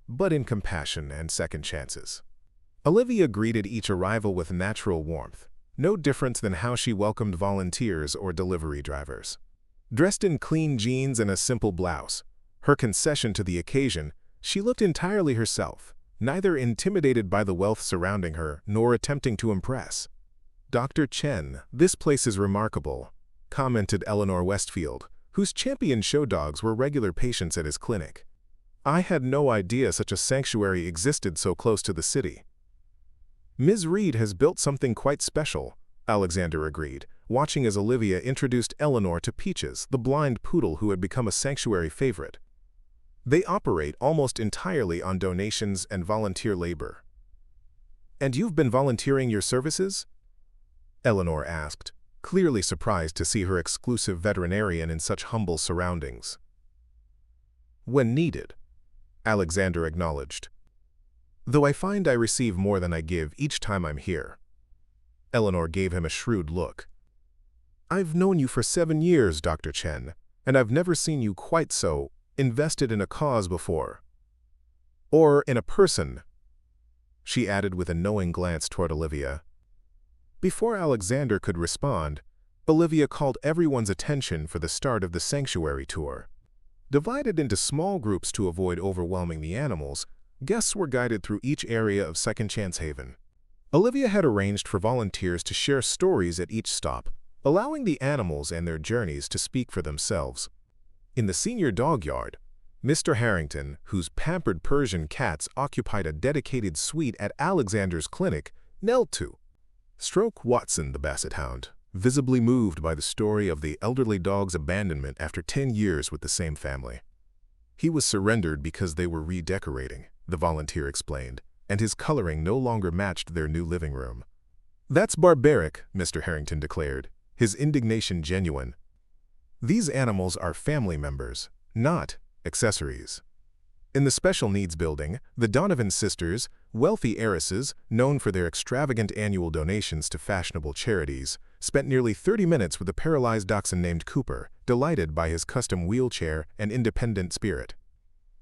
but in compassion and second chances. Olivia greeted each arrival with natural warmth, no different than how she welcomed volunteers or delivery drivers. Dressed in clean jeans and a simple blouse, her concession to the occasion, she looked entirely herself, neither intimidated by the wealth surrounding her nor attempting to impress. "Dr. Chen, this place is remarkable," commented Eleanor Westfield, whose champion show dogs were regular patients at his clinic. "I had no idea such a sanctuary existed so close to the city." "Ms. Reed has built something quite special," Alexander agreed, watching as Olivia introduced Eleanor to Peaches, the blind poodle who had become a sanctuary favorite. "They operate almost entirely on donations and volunteer labor." "And you've been volunteering your services?" Eleanor asked, clearly surprised to see her exclusive veterinarian in such humble surroundings. "When needed," Alexander acknowledged. "Though I find I receive more than I give each time I'm here." Eleanor gave him a shrewd look. "I've known you for 7 years, Dr. Chen, and I've never seen you quite so invested in a cause before. Or in a person," she added with a knowing glance toward Olivia. Before Alexander could respond, Olivia called everyone's attention for the start of the sanctuary tour. Divided into small groups to avoid overwhelming the animals, guests were guided through each area of Second Chance Haven. Olivia had arranged for volunteers to share stories at each stop, allowing the animals and their journeys to speak for themselves. In the senior dog yard, Mr. Harrington, whose pampered Persian cats occupied a dedicated suite at Alexander's clinic, knelt to stroke Watson the basset hound, visibly moved by the story of the elderly dog's abandonment after 10 years with the same family. "He was surrendered because they were redecorating," the volunteer explained, "and his coloring no longer matched their new living room." "That's barbaric," Mr. Harrington declared, his indignation genuine. "These animals are family members, not accessories." In the special needs building, the Donovan sisters, wealthy heiresses known for their extravagant annual donations to fashionable charities, spent nearly 30 minutes with a paralyzed dachshund named Cooper, delighted by his custom wheelchair and independent spirit.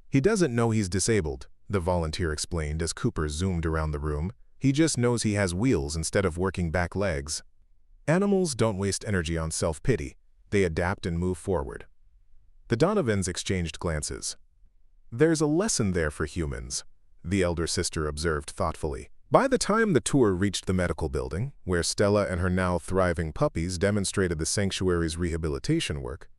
"He doesn't know he's disabled," the volunteer explained as Cooper zoomed around the room. "He just knows he has wheels instead of working back legs." Animals don't waste energy on self-pity. They adapt and move forward. The Donovans exchanged glances. "There's a lesson there for humans," the elder sister observed thoughtfully. By the time the tour reached the medical building, where Stella and her now thriving puppies demonstrated the sanctuary's rehabilitation work,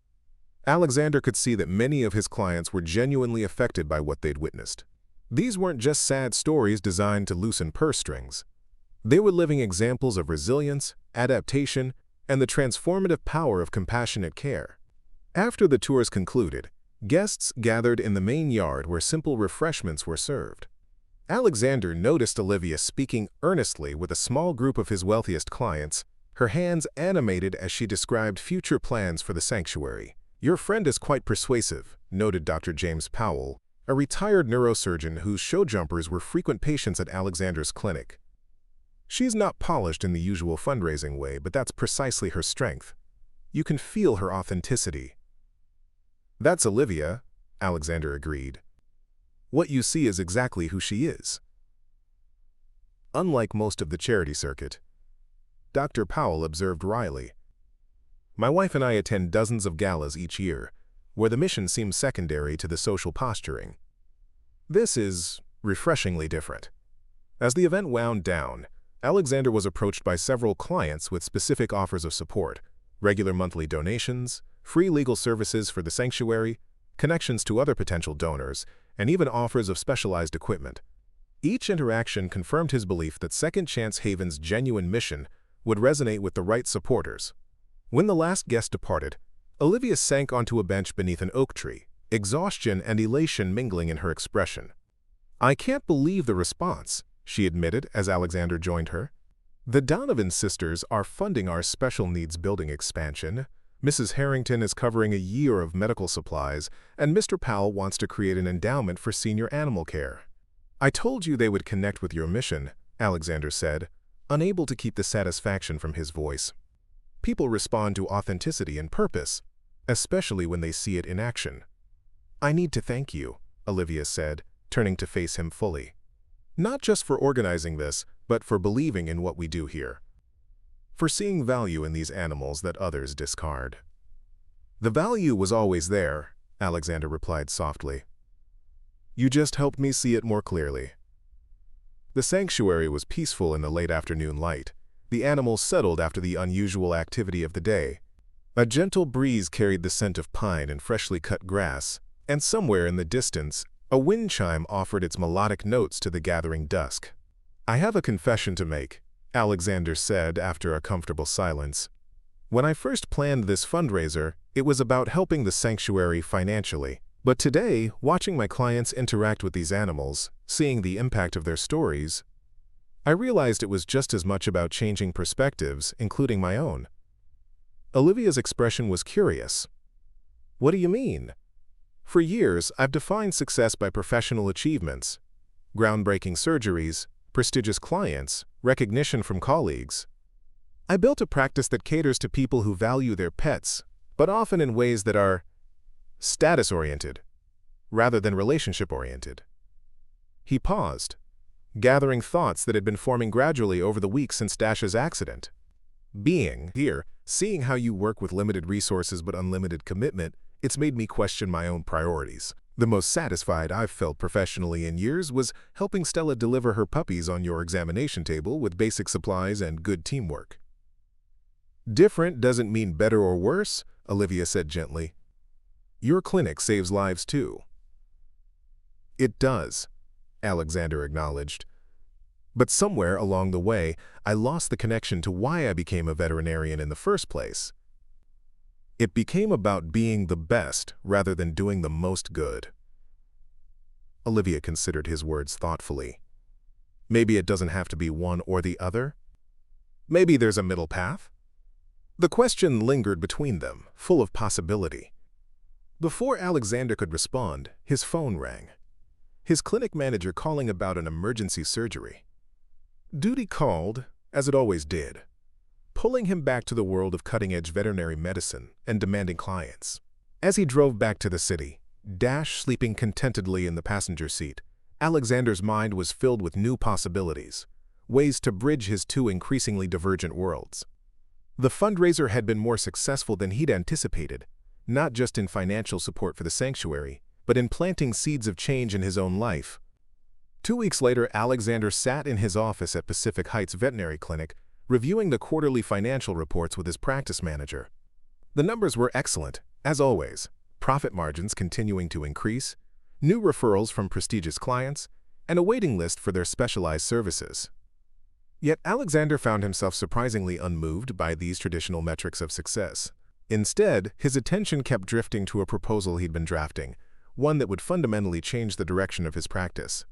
Alexander could see that many of his clients were genuinely affected by what they'd witnessed. These weren't just sad stories designed to loosen purse strings. They were living examples of resilience, adaptation, and the transformative power of compassionate care. After the tours concluded, guests gathered in the main yard where simple refreshments were served. Alexander noticed Olivia speaking earnestly with a small group of his wealthiest clients, her hands animated as she described future plans for the sanctuary. "Your friend is quite persuasive," noted Dr. James Powell, a retired neurosurgeon whose show jumpers were frequent patients at Alexander's clinic. "She's not polished in the usual fundraising way, but that's precisely her strength. You can feel her authenticity." "That's Olivia," Alexander agreed. "What you see is exactly who she is." Unlike most of the charity circuit, Dr. Powell observed wryly, "My wife and I attend dozens of galas each year, where the mission seems secondary to the social posturing. This is refreshingly different." As the event wound down, Alexander was approached by several clients with specific offers of support, regular monthly donations, free legal services for the sanctuary, connections to other potential donors, and even offers of specialized equipment. Each interaction confirmed his belief that Second Chance Haven's genuine mission would resonate with the right supporters. When the last guest departed, Olivia sank onto a bench beneath an oak tree, exhaustion and elation mingling in her expression. "I can't believe the response," she admitted as Alexander joined her. "The Donovan sisters are funding our special needs building expansion. Mrs. Harrington is covering a year of medical supplies, and Mr. Powell wants to create an endowment for senior animal care." "I told you they would connect with your mission," Alexander said, unable to keep the satisfaction from his voice. "People respond to authenticity and purpose, especially when they see it in action." "I need to thank you," Olivia said, turning to face him fully. "Not just for organizing this, but for believing in what we do here. For seeing value in these animals that others discard." "The value was always there," Alexander replied softly. "You just helped me see it more clearly." The sanctuary was peaceful in the late afternoon light. The animals settled after the unusual activity of the day. A gentle breeze carried the scent of pine and freshly cut grass, and somewhere in the distance, a wind chime offered its melodic notes to the gathering dusk. "I have a confession to make," Alexander said after a comfortable silence. "When I first planned this fundraiser, it was about helping the sanctuary financially. But today, watching my clients interact with these animals, seeing the impact of their stories, I realized it was just as much about changing perspectives, including my own." Olivia's expression was curious. "What do you mean?" "For years, I've defined success by professional achievements, groundbreaking surgeries, prestigious clients, recognition from colleagues. I built a practice that caters to people who value their pets, but often in ways that are status-oriented, rather than relationship-oriented." He paused, gathering thoughts that had been forming gradually over the weeks since Dash's accident. "Being here, seeing how you work with limited resources but unlimited commitment, it's made me question my own priorities. The most satisfied I've felt professionally in years was helping Stella deliver her puppies on your examination table with basic supplies and good teamwork." "Different doesn't mean better or worse," Olivia said gently. "Your clinic saves lives too." "It does," Alexander acknowledged. "But somewhere along the way, I lost the connection to why I became a veterinarian in the first place. It became about being the best rather than doing the most good." Olivia considered his words thoughtfully. "Maybe it doesn't have to be one or the other? Maybe there's a middle path?" The question lingered between them, full of possibility. Before Alexander could respond, his phone rang. His clinic manager calling about an emergency surgery. Duty called, as it always did, pulling him back to the world of cutting-edge veterinary medicine and demanding clients. As he drove back to the city, Dash sleeping contentedly in the passenger seat, Alexander's mind was filled with new possibilities, ways to bridge his two increasingly divergent worlds. The fundraiser had been more successful than he'd anticipated, not just in financial support for the sanctuary, but in planting seeds of change in his own life. 2 weeks later, Alexander sat in his office at Pacific Heights Veterinary Clinic, reviewing the quarterly financial reports with his practice manager. The numbers were excellent, as always, profit margins continuing to increase, new referrals from prestigious clients, and a waiting list for their specialized services. Yet Alexander found himself surprisingly unmoved by these traditional metrics of success. Instead, his attention kept drifting to a proposal he'd been drafting, one that would fundamentally change the direction of his practice.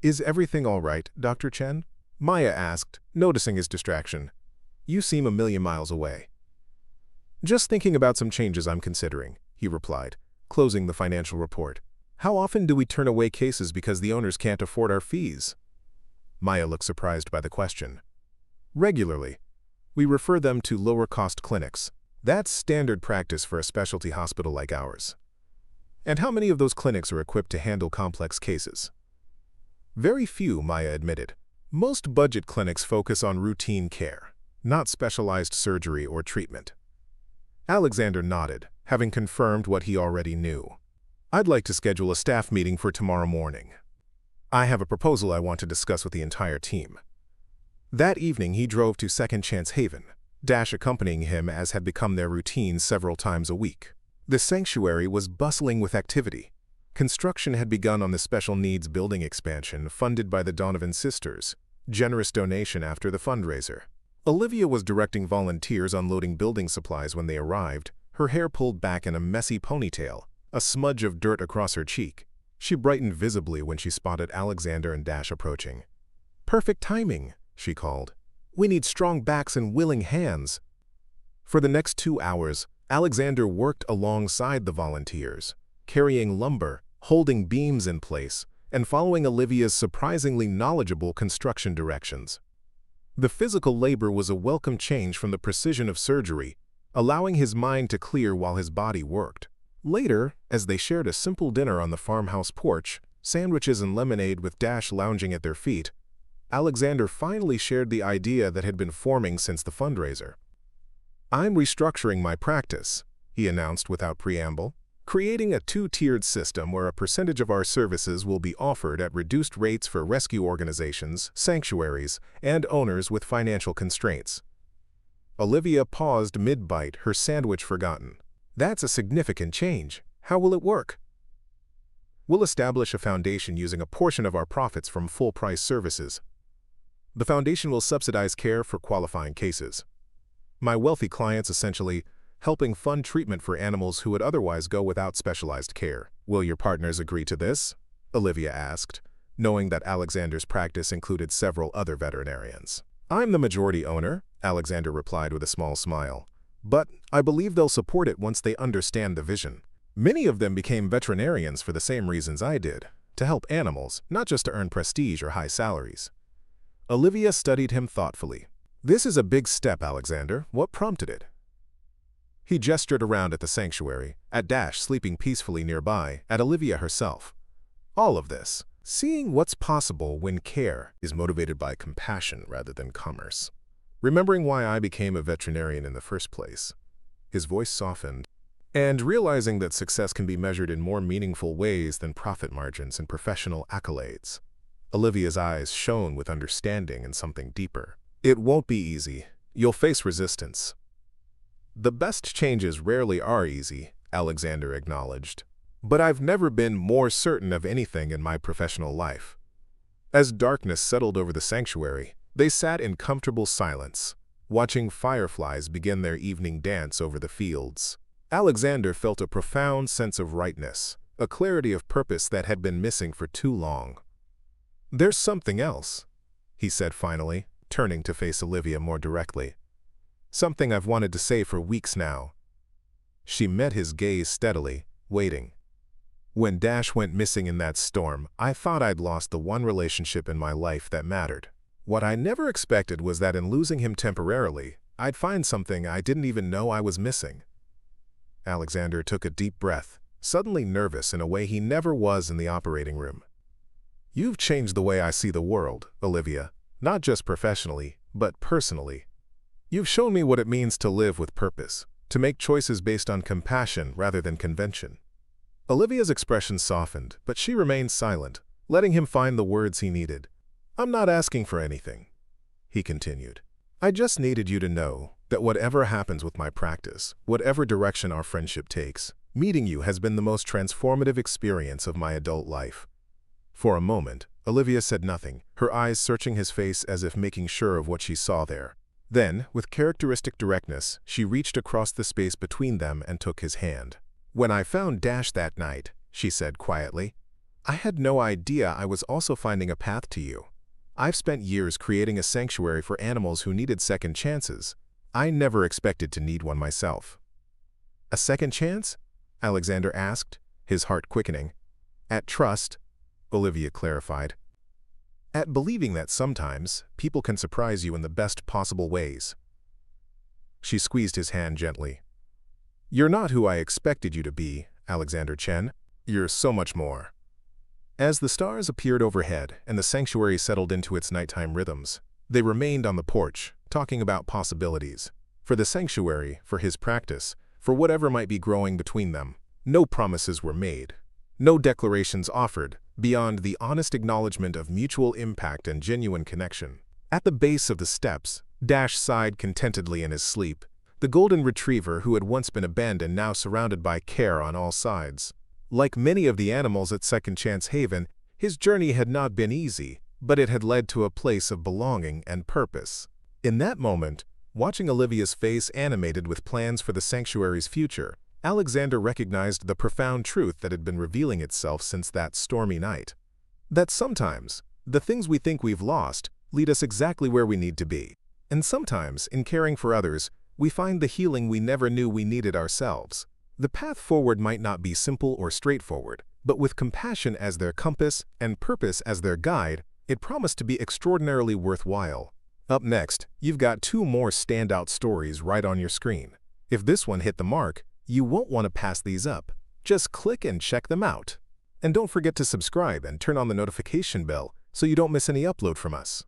"Is everything all right, Dr. Chen?" Maya asked, noticing his distraction. "You seem a million miles away." "Just thinking about some changes I'm considering," he replied, closing the financial report. "How often do we turn away cases because the owners can't afford our fees?" Maya looked surprised by the question. "Regularly. We refer them to lower-cost clinics. That's standard practice for a specialty hospital like ours." "And how many of those clinics are equipped to handle complex cases?" "Very few," Maya admitted. "Most budget clinics focus on routine care, not specialized surgery or treatment." Alexander nodded, having confirmed what he already knew. "I'd like to schedule a staff meeting for tomorrow morning. I have a proposal I want to discuss with the entire team." That evening he drove to Second Chance Haven, Dash accompanying him as had become their routine several times a week. The sanctuary was bustling with activity. Construction had begun on the special needs building expansion funded by the Donovan sisters, generous donation after the fundraiser. Olivia was directing volunteers unloading building supplies when they arrived, her hair pulled back in a messy ponytail, a smudge of dirt across her cheek. She brightened visibly when she spotted Alexander and Dash approaching. "Perfect timing," she called. "We need strong backs and willing hands." For the next 2 hours, Alexander worked alongside the volunteers, carrying lumber, holding beams in place, and following Olivia's surprisingly knowledgeable construction directions. The physical labor was a welcome change from the precision of surgery, allowing his mind to clear while his body worked. Later, as they shared a simple dinner on the farmhouse porch, sandwiches and lemonade with Dash lounging at their feet, Alexander finally shared the idea that had been forming since the fundraiser. "I'm restructuring my practice," he announced without preamble, "creating a 2-tiered system where a percentage of our services will be offered at reduced rates for rescue organizations, sanctuaries, and owners with financial constraints." Olivia paused mid-bite, her sandwich forgotten. "That's a significant change. How will it work?" "We'll establish a foundation using a portion of our profits from full-price services. The foundation will subsidize care for qualifying cases. My wealthy clients essentially helping fund treatment for animals who would otherwise go without specialized care." "Will your partners agree to this?" Olivia asked, knowing that Alexander's practice included several other veterinarians. "I'm the majority owner," Alexander replied with a small smile. "But I believe they'll support it once they understand the vision. Many of them became veterinarians for the same reasons I did, to help animals, not just to earn prestige or high salaries." Olivia studied him thoughtfully. "This is a big step, Alexander. What prompted it?" He gestured around at the sanctuary, at Dash sleeping peacefully nearby, at Olivia herself. "All of this, seeing what's possible when care is motivated by compassion rather than commerce. Remembering why I became a veterinarian in the first place." His voice softened. "And realizing that success can be measured in more meaningful ways than profit margins and professional accolades." Olivia's eyes shone with understanding and something deeper. "It won't be easy. You'll face resistance." "The best changes rarely are easy," Alexander acknowledged. "But I've never been more certain of anything in my professional life." As darkness settled over the sanctuary, they sat in comfortable silence, watching fireflies begin their evening dance over the fields. Alexander felt a profound sense of rightness, a clarity of purpose that had been missing for too long. "There's something else," he said finally, turning to face Olivia more directly. "Something I've wanted to say for weeks now." She met his gaze steadily, waiting. "When Dash went missing in that storm, I thought I'd lost the one relationship in my life that mattered. What I never expected was that in losing him temporarily, I'd find something I didn't even know I was missing." Alexander took a deep breath, suddenly nervous in a way he never was in the operating room. "You've changed the way I see the world, Olivia, not just professionally, but personally. You've shown me what it means to live with purpose, to make choices based on compassion rather than convention." Olivia's expression softened, but she remained silent, letting him find the words he needed. "I'm not asking for anything," he continued. "I just needed you to know that whatever happens with my practice, whatever direction our friendship takes, meeting you has been the most transformative experience of my adult life." For a moment, Olivia said nothing, her eyes searching his face as if making sure of what she saw there. Then, with characteristic directness, she reached across the space between them and took his hand. "When I found Dash that night," she said quietly, "I had no idea I was also finding a path to you. I've spent years creating a sanctuary for animals who needed second chances. I never expected to need one myself." "A second chance?" Alexander asked, his heart quickening. "At trust," Olivia clarified. "At believing that sometimes people can surprise you in the best possible ways." She squeezed his hand gently. "You're not who I expected you to be, Alexander Chen. You're so much more." As the stars appeared overhead and the sanctuary settled into its nighttime rhythms, they remained on the porch, talking about possibilities. For the sanctuary, for his practice, for whatever might be growing between them. No promises were made. No declarations offered, beyond the honest acknowledgement of mutual impact and genuine connection. At the base of the steps, Dash sighed contentedly in his sleep. The golden retriever who had once been abandoned now surrounded by care on all sides. Like many of the animals at Second Chance Haven, his journey had not been easy, but it had led to a place of belonging and purpose. In that moment, watching Olivia's face animated with plans for the sanctuary's future, Alexander recognized the profound truth that had been revealing itself since that stormy night. That sometimes, the things we think we've lost lead us exactly where we need to be. And sometimes, in caring for others, we find the healing we never knew we needed ourselves. The path forward might not be simple or straightforward, but with compassion as their compass and purpose as their guide, it promised to be extraordinarily worthwhile. Up next, you've got 2 more standout stories right on your screen. If this one hit the mark, you won't want to pass these up. Just click and check them out. And don't forget to subscribe and turn on the notification bell so you don't miss any upload from us.